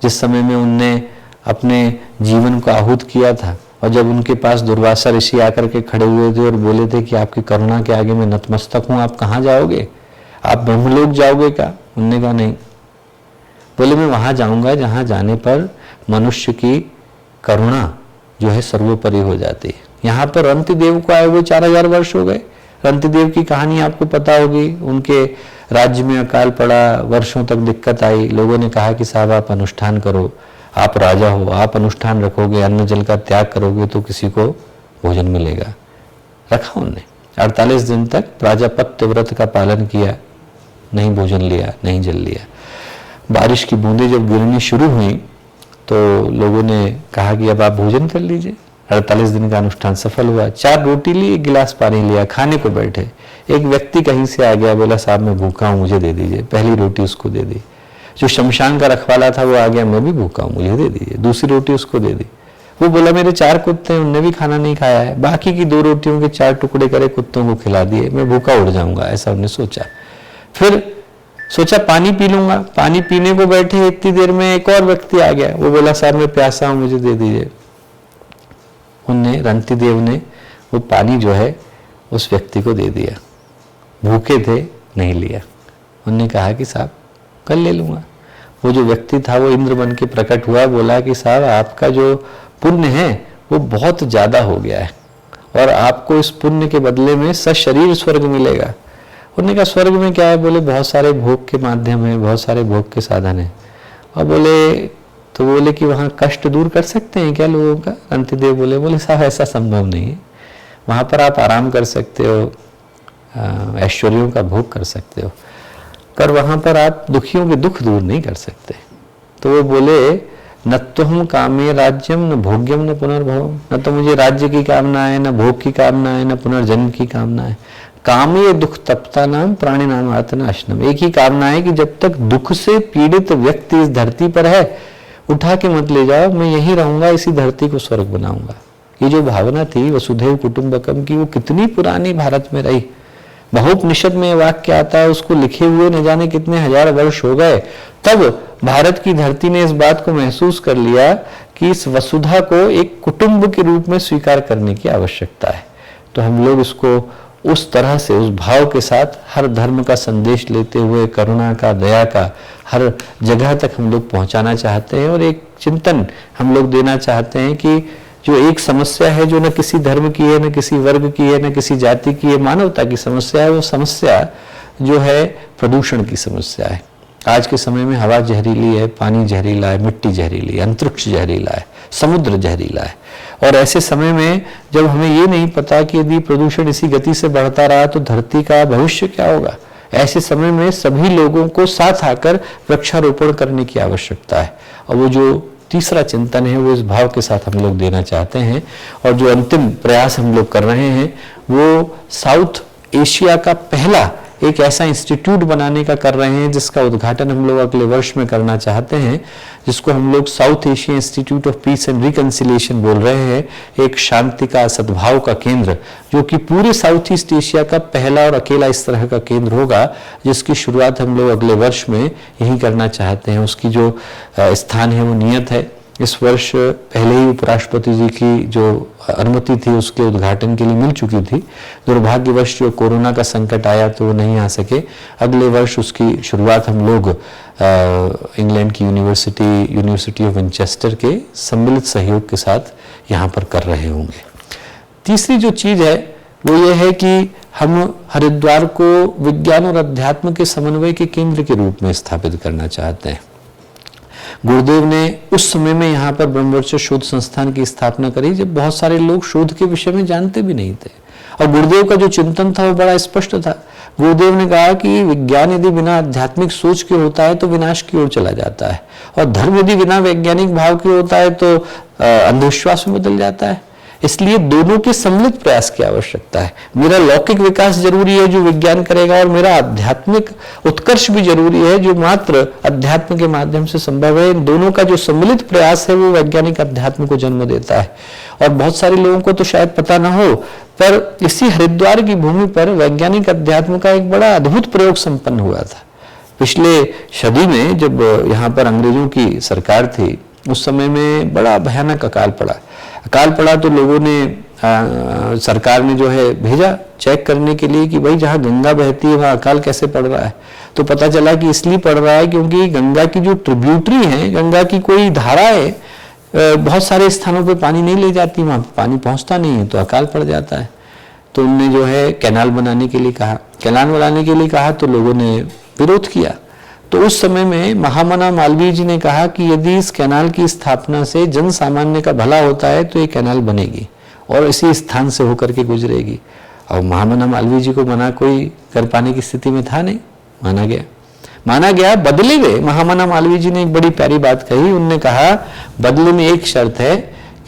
S1: जिस समय में उनने अपने जीवन को आहूत किया था, और जब उनके पास दुर्वासा ऋषि आकर के खड़े हुए थे और बोले थे कि आपकी करुणा के आगे मैं नतमस्तक हूं, आप कहाँ जाओगे, आप ब्रह्मलोक जाओगे क्या? उनने कहा नहीं। बोले मैं वहां जाऊंगा जहां जाने पर मनुष्य की करुणा जो है सर्वोपरि हो जाती है। यहाँ पर रंतिदेव को आए हुए 4000 वर्ष हो गए। रंतिदेव की कहानी आपको पता होगी। उनके राज्य में अकाल पड़ा, वर्षों तक दिक्कत आई। लोगों ने कहा कि साहब आप अनुष्ठान करो, आप राजा हो, आप अनुष्ठान रखोगे, अन्न जल का त्याग करोगे तो किसी को भोजन मिलेगा। रखा उनने। 48 दिन तक प्राजापत्य व्रत का पालन किया, नहीं भोजन लिया, नहीं जल लिया। बारिश की बूंदें जब गिरनी शुरू हुई तो लोगों ने कहा कि अब आप भोजन कर लीजिए। 48 दिन का अनुष्ठान सफल हुआ। 4 रोटी ली, 1 गिलास पानी लिया, खाने को बैठे। एक व्यक्ति कहीं से आ गया, बोला साहब मैं भूखा हूं, मुझे दे दीजिए। पहली रोटी उसको दे दी। जो शमशान का रखवाला था वो आ गया, मैं भी भूखा हूं, मुझे दे दीजिए। दूसरी रोटी उसको दे दी। वो बोला मेरे 4 कुत्ते हैं, उनने भी खाना नहीं खाया है, बाकी की 2 रोटियों के 4 टुकड़े करे कुत्तों को खिला दिए, मैं भूखा उड़ जाऊंगा, ऐसा उन्होंने सोचा। फिर सोचा पानी पी लूंगा। पानी पीने को बैठे, इतनी देर में एक और व्यक्ति आ गया। वो बोला साहब मैं प्यासा हूं, मुझे दे दीजिए। उनने, रंतिदेव ने वो पानी जो है उस व्यक्ति को दे दिया। भूखे थे, नहीं लिया। उनने कहा कि साहब कल ले लूंगा। वो जो व्यक्ति था वो इंद्र बन के प्रकट हुआ, बोला कि साहब आपका जो पुण्य है वो बहुत ज्यादा हो गया है और आपको इस पुण्य के बदले में सशरीर स्वर्ग मिलेगा। उन्होंने कहा स्वर्ग में क्या है? बोले बहुत सारे भोग के माध्यम है, बहुत सारे भोग के साधन है। और बोले कि वहाँ कष्ट दूर कर सकते हैं क्या लोगों का? रंतिदेव बोले साहब ऐसा संभव नहीं है। वहाँ पर आप आराम कर सकते हो, ऐश्वर्यों का भोग कर सकते हो, पर वहाँ पर आप दुखियों के दुख दूर नहीं कर सकते। तो वो बोले न तो हम कामे राज्यम न भोग्यम न पुनर्भवम, न तो मुझे राज्य की कामना है, न भोग की कामना है, न पुनर्जन्म की कामना है। कामे दुख तप्ता नाम प्राणी नाम आत्मनाशनम। एक ही कामना है कि जब तक दुख से पीड़ित व्यक्ति इस धरती पर है, उठा के मत ले जाओ, मैं यहीं रहूंगा, इसी धरती को स्वर्ग बनाऊंगा। ये जो भावना थी वसुधैव कुटुंबकम की, वो कितनी पुरानी भारत में रही। बहुपनिषद में वाक्य आता है, उसको लिखे हुए न जाने कितने हजार वर्ष हो गए। तब भारत की धरती ने इस बात को महसूस कर लिया कि इस वसुधा को एक कुटुंब के रूप में स्वीकार करने की आवश्यकता है। तो हम लोग इसको उस तरह से, उस भाव के साथ हर धर्म का संदेश लेते हुए, करुणा का, दया का हर जगह तक हम लोग पहुंचाना चाहते हैं। और एक चिंतन हम लोग देना चाहते हैं कि जो एक समस्या है जो न किसी धर्म की है, न किसी वर्ग की है, न किसी जाति की है, मानवता की समस्या है, वो समस्या जो है प्रदूषण की समस्या है। आज के समय में हवा जहरीली है, पानी जहरीला है, मिट्टी जहरीली है, अंतरिक्ष जहरीला है, समुद्र जहरीला है। और ऐसे समय में जब हमें ये नहीं पता कि यदि प्रदूषण इसी गति से बढ़ता रहा तो धरती का भविष्य क्या होगा, ऐसे समय में सभी लोगों को साथ आकर वृक्षारोपण करने की आवश्यकता है। और वो जो तीसरा चिंतन है वो इस भाव के साथ हम लोग देना चाहते हैं। और जो अंतिम प्रयास हम लोग कर रहे हैं वो साउथ एशिया का पहला एक ऐसा इंस्टीट्यूट बनाने का कर रहे हैं जिसका उद्घाटन हम लोग अगले वर्ष में करना चाहते हैं, जिसको हम लोग south Asia institute of peace and reconciliation बोल रहे हैं। एक शांति का, सद्भाव का केंद्र, जो कि पूरे साउथ ईस्ट एशिया का पहला और अकेला इस तरह का केंद्र होगा, जिसकी शुरुआत हम लोग अगले वर्ष में यही करना चाहते हैं। उसकी जो स्थान है वो नियत है। इस वर्ष पहले ही उपराष्ट्रपति जी की जो अनुमति थी उसके उद्घाटन के लिए मिल चुकी थी। दुर्भाग्यवश जो कोरोना का संकट आया तो वो नहीं आ सके। अगले वर्ष उसकी शुरुआत हम लोग इंग्लैंड की यूनिवर्सिटी ऑफ विंचेस्टर के सम्मिलित सहयोग के साथ यहाँ पर कर रहे होंगे। तीसरी जो चीज है वो ये है कि हम हरिद्वार को विज्ञान और अध्यात्म के समन्वय के केंद्र के रूप में स्थापित करना चाहते हैं। गुरुदेव ने उस समय में यहाँ पर ब्रह्मवर्चस्व शोध संस्थान की स्थापना करी जब बहुत सारे लोग शोध के विषय में जानते भी नहीं थे। और गुरुदेव का जो चिंतन था वो बड़ा स्पष्ट था। गुरुदेव ने कहा कि विज्ञान यदि बिना आध्यात्मिक सोच के होता है तो विनाश की ओर चला जाता है, और धर्म यदि बिना वैज्ञानिक भाव के होता है तो अंधविश्वास में बदल जाता है। इसलिए दोनों के सम्मिलित प्रयास की आवश्यकता है। मेरा लौकिक विकास जरूरी है जो विज्ञान करेगा, और मेरा आध्यात्मिक उत्कर्ष भी जरूरी है जो मात्र अध्यात्म के माध्यम से संभव है। इन दोनों का जो सम्मिलित प्रयास है वो वैज्ञानिक अध्यात्म को जन्म देता है। और बहुत सारे लोगों को तो शायद पता ना हो, पर इसी हरिद्वार की भूमि पर वैज्ञानिक अध्यात्म का एक बड़ा अद्भुत प्रयोग संपन्न हुआ था। पिछले सदी में जब यहाँ पर अंग्रेजों की सरकार थी, उस समय में बड़ा भयानक अकाल पड़ा तो लोगों ने सरकार ने जो है भेजा चेक करने के लिए कि भाई जहाँ गंगा बहती है वहाँ अकाल कैसे पड़ रहा है। तो पता चला कि इसलिए पड़ रहा है क्योंकि गंगा की जो ट्रिब्यूटरी है, गंगा की कोई धारा है, बहुत सारे स्थानों पे पानी नहीं ले जाती, वहाँ पानी पहुँचता नहीं है तो अकाल पड़ जाता है। तो उनने जो है कैनाल बनाने के लिए कहा, तो लोगों ने विरोध किया। तो उस समय में महामना मालवीय जी ने कहा कि यदि इस कैनाल की स्थापना से जन सामान्य का भला होता है तो ये कैनाल बनेगी और इसी स्थान से होकर के गुजरेगी। और महामना मालवीय जी को मना कोई कर पाने की स्थिति में था नहीं, माना गया। बदले में महामना मालवीय जी ने एक बड़ी प्यारी बात कही। उनने कहा बदले में एक शर्त है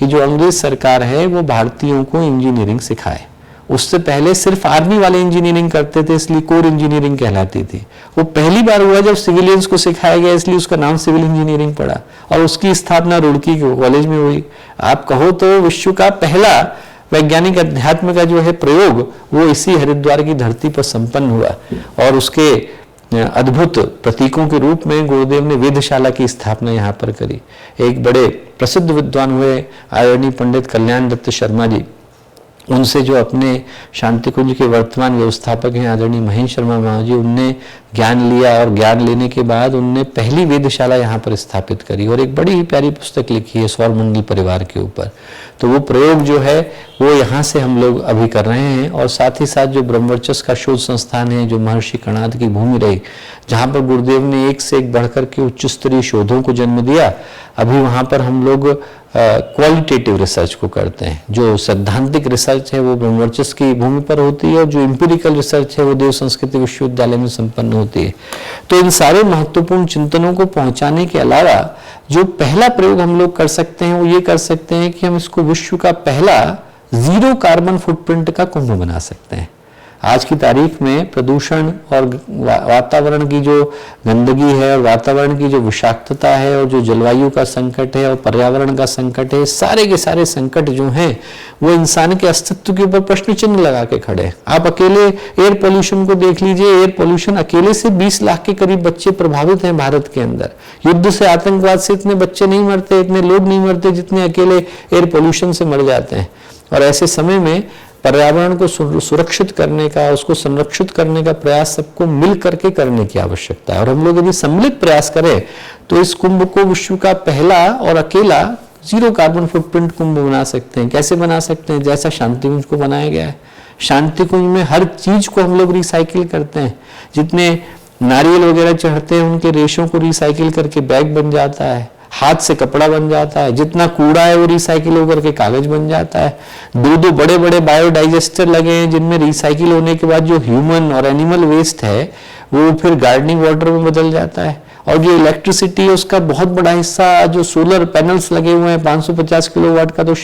S1: कि जो अंग्रेज सरकार है वो भारतीयों को इंजीनियरिंग सिखाए। उससे पहले सिर्फ आर्मी वाले इंजीनियरिंग करते थे, इसलिए कोर इंजीनियरिंग कहलाती थी। वो पहली बार हुआ जब सिविलियंस को सिखाया गया, इसलिए उसका नाम सिविल इंजीनियरिंग पड़ा और उसकी स्थापना रुड़की कॉलेज में हुई। आप कहो तो विश्व का पहला वैज्ञानिक अध्यात्म का जो है प्रयोग वो इसी हरिद्वार की धरती पर संपन्न हुआ और उसके अद्भुत प्रतीकों के रूप में गुरुदेव ने वेधशाला की स्थापना यहाँ पर करी। एक बड़े प्रसिद्ध विद्वान हुए आदरणीय पंडित कल्याण दत्त शर्मा जी, उनसे जो अपने शांति कुंज के वर्तमान व्यवस्थापक हैं आदरणीय महेश शर्मा महाराज जी, उनने ज्ञान लिया और ज्ञान लेने के बाद उनने पहली वेधशाला यहाँ पर स्थापित करी और एक बड़ी ही प्यारी पुस्तक लिखी है सौरमंडल परिवार के ऊपर। तो वो प्रयोग जो है वो यहाँ से हम लोग अभी कर रहे हैं। और साथ ही साथ जो ब्रह्मवर्चस्व का शोध संस्थान है, जो महर्षि कणाद की भूमि रही, जहाँ पर गुरुदेव ने एक से एक बढ़कर के उच्च स्तरीय शोधों को जन्म दिया, अभी वहाँ पर हम लोग क्वालिटेटिव रिसर्च को करते हैं। जो सैद्धांतिक रिसर्च है वो ब्रह्मवर्चस्व की भूमि पर होती है और जो एम्पिरिकल रिसर्च है वो देव संस्कृति विश्वविद्यालय में संपन्न होती है। तो इन सारे महत्वपूर्ण चिंतनों को पहुंचाने के अलावा जो पहला प्रयोग हम लोग कर सकते हैं वो ये कर सकते हैं कि हम इसको विश्व का पहला जीरो कार्बन फुटप्रिंट का कुंभ बना सकते हैं। आज की तारीख में प्रदूषण और वातावरण की जो गंदगी है और वातावरण की जो विषाक्तता है और जो जलवायु का संकट है और पर्यावरण का संकट है, सारे के सारे संकट जो हैं वो इंसान के अस्तित्व के ऊपर प्रश्न चिन्ह लगा के खड़े हैं। आप अकेले एयर पोल्यूशन को देख लीजिए। एयर पोल्यूशन अकेले से 20 लाख के करीब बच्चे प्रभावित हैं भारत के अंदर। युद्ध से, आतंकवाद से इतने बच्चे नहीं मरते, इतने लोग नहीं मरते जितने अकेले एयर पोल्यूशन से मर जाते हैं। और ऐसे समय में पर्यावरण को सुरक्षित करने का, उसको संरक्षित करने का प्रयास सबको मिल करके करने की आवश्यकता है। और हम लोग यदि सम्मिलित प्रयास करें तो इस कुंभ को विश्व का पहला और अकेला जीरो कार्बन फुटप्रिंट कुंभ बना सकते हैं। कैसे बना सकते हैं? जैसा शांति कुंज को बनाया गया है। शांति कुंज में हर चीज को हम लोग रिसाइकिल करते हैं। जितने नारियल वगैरह चढ़ते हैं उनके रेशों को रिसाइकिल करके बैग बन जाता है, हाथ से कपड़ा बन जाता है। जितना कूड़ा है वो रिसाइकिल होकर के कागज बन जाता है। दो बड़े बड़े बायोडाइजेस्टर लगे हैं जिनमें रिसाइकिल होने के बाद जो ह्यूमन और एनिमल वेस्ट है वो फिर गार्डनिंग वाटर में बदल जाता है। और जो इलेक्ट्रिसिटी है उसका बहुत बड़ा हिस्सा जो सोलर पैनल्स लगे हुए हैं 550 किलोवाट का, तो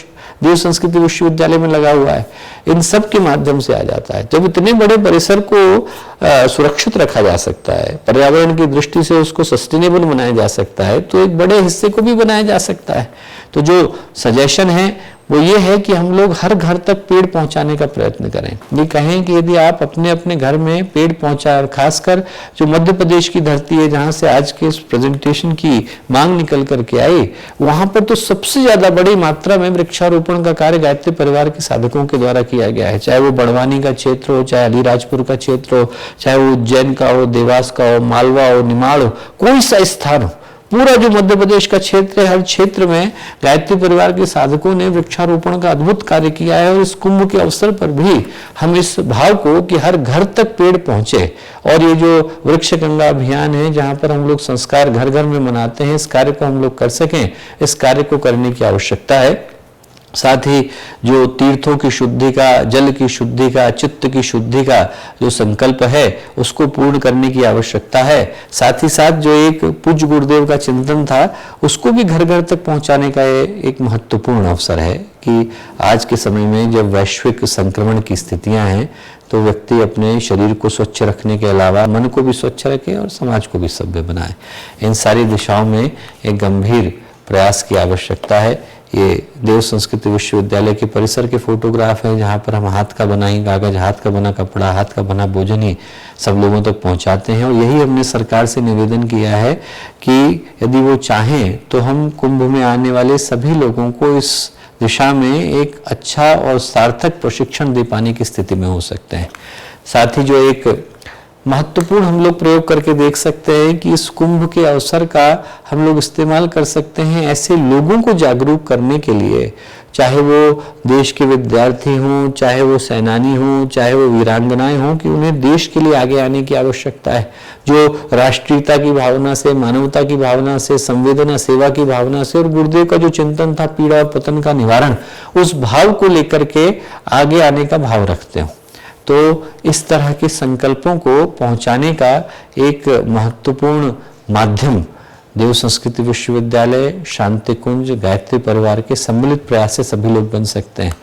S1: देव संस्कृति विश्वविद्यालय में लगा हुआ है, इन सब के माध्यम से आ जाता है। जब इतने बड़े परिसर को सुरक्षित रखा जा सकता है, पर्यावरण की दृष्टि से उसको सस्टेनेबल बनाया जा सकता है, तो एक बड़े हिस्से को भी बनाया जा सकता है। तो जो सजेशन है वो ये है कि हम लोग हर घर तक पेड़ पहुंचाने का प्रयत्न करें। ये कहें कि यदि आप अपने अपने घर में पेड़ पहुंचाए, खासकर जो मध्य प्रदेश की धरती है जहां से आज के इस प्रेजेंटेशन की मांग निकल करके आई, वहां पर तो सबसे ज्यादा बड़ी मात्रा में वृक्षारोपण का कार्य गायत्री परिवार के साधकों के द्वारा किया गया है। चाहे वो बड़वानी का क्षेत्र हो, चाहे अलीराजपुर का क्षेत्र हो, चाहे वो उज्जैन का हो, देवास का हो, मालवा हो, निमाड़ हो, कोई सा स्थान हो, पूरा जो मध्य प्रदेश का क्षेत्र है, हर क्षेत्र में गायत्री परिवार के साधकों ने वृक्षारोपण का अद्भुत कार्य किया है। और इस कुंभ के अवसर पर भी हम इस भाव को कि हर घर तक पेड़ पहुंचे, और ये जो वृक्ष गंगा अभियान है जहां पर हम लोग संस्कार घर घर में मनाते हैं, इस कार्य को हम लोग कर सकें, इस कार्य को करने की आवश्यकता है। साथ ही जो तीर्थों की शुद्धि का, जल की शुद्धि का, चित्त की शुद्धि का जो संकल्प है उसको पूर्ण करने की आवश्यकता है। साथ ही साथ जो एक पूज्य गुरुदेव का चिंतन था उसको भी घर घर तक पहुंचाने का एक महत्वपूर्ण अवसर है कि आज के समय में जब वैश्विक संक्रमण की स्थितियां हैं तो व्यक्ति अपने शरीर को स्वच्छ रखने के अलावा मन को भी स्वच्छ रखे और समाज को भी सभ्य बनाए। इन सारी दिशाओं में एक गंभीर प्रयास की आवश्यकता है। ये देव संस्कृति विश्वविद्यालय के परिसर के फोटोग्राफ हैं, जहाँ पर हम हाथ का बना ही कागज, हाथ का बना कपड़ा, हाथ का बना भोजन ही सब लोगों तक पहुँचाते हैं। और यही हमने सरकार से निवेदन किया है कि यदि वो चाहें तो हम कुंभ में आने वाले सभी लोगों को इस दिशा में एक अच्छा और सार्थक प्रशिक्षण दे पाने की स्थिति में हो सकते हैं। साथ ही जो एक महत्वपूर्ण हम लोग प्रयोग करके देख सकते हैं कि इस कुंभ के अवसर का हम लोग इस्तेमाल कर सकते हैं ऐसे लोगों को जागरूक करने के लिए, चाहे वो देश के विद्यार्थी हों, चाहे वो सेनानी हों, चाहे वो वीरांगनाएं हों, कि उन्हें देश के लिए आगे आने की आवश्यकता है। जो राष्ट्रीयता की भावना से, मानवता की भावना से, संवेदना सेवा की भावना से और गुरुदेव का जो चिंतन था पीड़ा और पतन का निवारण, उस भाव को लेकर के आगे आने का भाव रखते हो। तो इस तरह के संकल्पों को पहुंचाने का एक महत्वपूर्ण माध्यम देव संस्कृति विश्वविद्यालय, शांति कुंज, गायत्री परिवार के सम्मिलित प्रयास से सभी लोग बन सकते हैं।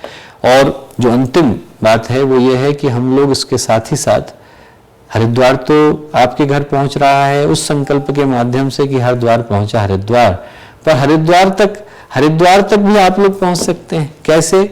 S1: और जो अंतिम बात है वो ये है कि हम लोग इसके साथ ही साथ हरिद्वार तो आपके घर पहुंच रहा है उस संकल्प के माध्यम से कि हरिद्वार पहुंचा हरिद्वार, पर हरिद्वार तक भी आप लोग पहुंच सकते हैं। कैसे?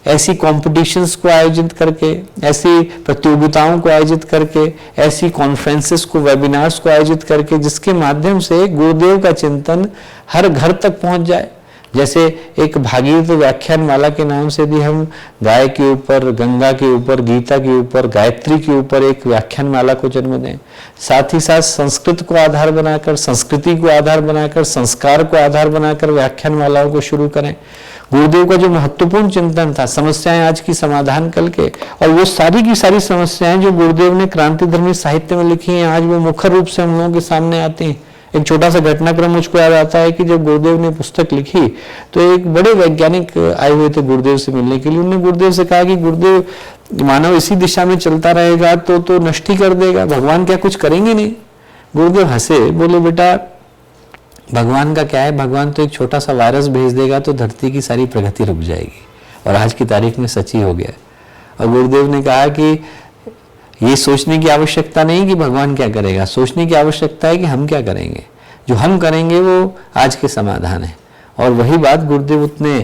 S1: ऐसी कॉम्पिटिशन्स को आयोजित करके, ऐसी प्रतियोगिताओं को आयोजित करके, ऐसी कॉन्फ्रेंसेस को, वेबिनार्स को आयोजित करके, जिसके माध्यम से गुरुदेव का चिंतन हर घर तक पहुंच जाए। जैसे एक भागीरथ व्याख्यानमाला के नाम से भी हम गाय के ऊपर, गंगा के ऊपर, गीता के ऊपर, गायत्री के ऊपर एक व्याख्यानमाला को जन्म दें। साथ ही साथ संस्कृत को आधार बनाकर, संस्कृति को आधार बनाकर, संस्कार को आधार बनाकर व्याख्यानमालाओं को शुरू करें। गुरुदेव का जो महत्वपूर्ण चिंतन था, समस्याएं आज की समाधान कल के, और वो सारी की सारी समस्याएं जो गुरुदेव ने क्रांतिधर्मी साहित्य में लिखी हैं, आज वो मुख्य रूप से हम लोगों के सामने आती हैं। एक छोटा सा घटनाक्रम मुझको याद आता है कि जब गुरुदेव ने पुस्तक लिखी तो एक बड़े वैज्ञानिक आए हुए थे गुरुदेव से मिलने के लिए। उन्होंने गुरुदेव से कहा कि गुरुदेव, मानव इसी दिशा में चलता रहेगा तो नष्ट ही कर देगा, भगवान क्या कुछ करेंगे नहीं? गुरुदेव हंसे, बोले बेटा भगवान का क्या है, भगवान तो एक छोटा सा वायरस भेज देगा तो धरती की सारी प्रगति रुक जाएगी। और आज की तारीख में सच ही हो गया। और गुरुदेव ने कहा कि ये सोचने की आवश्यकता नहीं कि भगवान क्या करेगा, सोचने की आवश्यकता है कि हम क्या करेंगे। जो हम करेंगे वो आज के समाधान है। और वही बात गुरुदेव उतने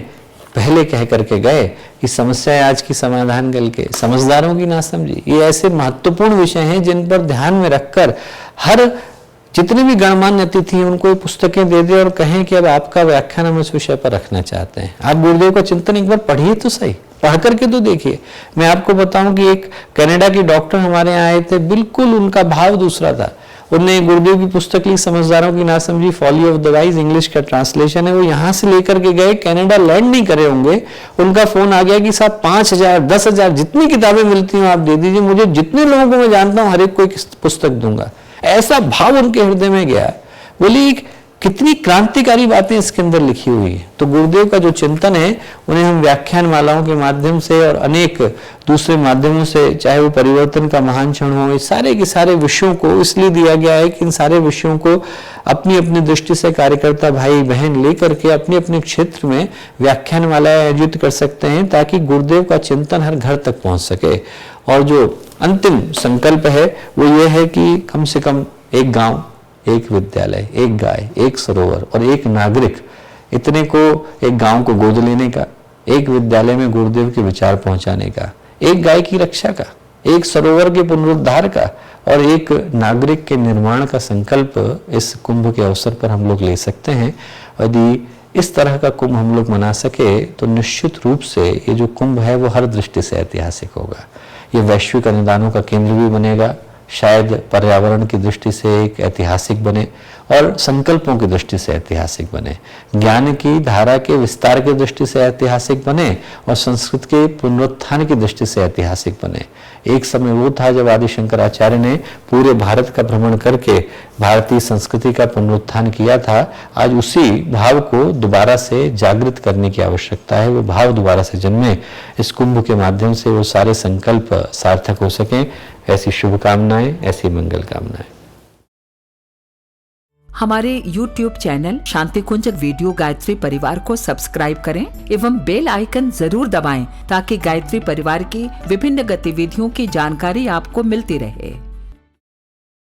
S1: पहले कह करके गए कि समस्याएं आज की समाधान कल के, समझदारों की ना समझी। ये ऐसे महत्वपूर्ण विषय हैं जिन पर ध्यान में रखकर हर जितने भी गणमान्य अतिथि हैं उनको ये पुस्तकें दे दे और कहें कि अब आपका व्याख्यान हम इस विषय पर रखना चाहते हैं। आप गुरुदेव का चिंतन एक बार पढ़िए तो सही, पढ़ करके तो देखिए। मैं आपको बताऊं कि एक कनाडा की डॉक्टर हमारे यहाँ आए थे, बिल्कुल उनका भाव दूसरा था। उन्होंने गुरुदेव की पुस्तक ली, समझदारों की ना समझी, folly of the wise, English का ट्रांसलेशन है। वो यहाँ से लेकर के गए, कनाडा लैंड नहीं करे होंगे, उनका फोन आ गया कि साहब 5,000 10,000 जितनी किताबें मिलती हैं आप दे दीजिए, मुझे जितने लोगों को मैं जानता हूँ हर एक को एक पुस्तक दूंगा। ऐसा भाव उनके हृदय में गया। बोली कितनी क्रांतिकारी बातें इसके अंदर लिखी हुई है। तो गुरुदेव का जो चिंतन है उन्हें हम व्याख्यान मालाओं के माध्यम से और अनेक दूसरे माध्यमों से, चाहे वो परिवर्तन का महान क्षण हो, इस सारे के सारे विषयों को इसलिए दिया गया है कि इन सारे विषयों को अपनी अपनी दृष्टि से कार्यकर्ता भाई बहन लेकर के अपने अपने क्षेत्र में व्याख्यान मालाएं आयोजित कर सकते हैं, ताकि गुरुदेव का चिंतन हर घर तक पहुंच सके। और जो अंतिम संकल्प है वो ये है कि कम से कम एक गांव, एक विद्यालय, एक गाय, एक सरोवर और एक नागरिक, इतने को एक गांव को गोद लेने का, एक विद्यालय में गुरुदेव के विचार पहुंचाने का, एक गाय की रक्षा का, एक सरोवर के पुनरुद्धार का और एक नागरिक के निर्माण का संकल्प इस कुंभ के अवसर पर हम लोग ले सकते हैं। यदि इस तरह का कुंभ हम लोग मना सके तो निश्चित रूप से ये जो कुंभ है वो हर दृष्टि से ऐतिहासिक होगा। ये वैश्विक अनुदानों का केंद्र भी बनेगा, शायद पर्यावरण की दृष्टि से एक ऐतिहासिक बने और संकल्पों की दृष्टि से ऐतिहासिक बने, ज्ञान की धारा के विस्तार की दृष्टि से ऐतिहासिक बने और संस्कृत के पुनरुत्थान की दृष्टि से ऐतिहासिक बने। एक समय वो था जब आदि शंकराचार्य ने पूरे भारत का भ्रमण करके भारतीय संस्कृति का पुनरुत्थान किया था। आज उसी भाव को दोबारा से जागृत करने की आवश्यकता है, वो भाव दोबारा से जन्मे, इस कुंभ के माध्यम से वो सारे संकल्प सार्थक हो सकें। ऐसी शुभकामनाएं, ऐसी मंगल कामनाएं।
S2: हमारे YouTube चैनल शांति कुंज वीडियो गायत्री परिवार को सब्सक्राइब करें एवं बेल आइकन जरूर दबाएं ताकि गायत्री परिवार की विभिन्न गतिविधियों की जानकारी आपको मिलती रहे।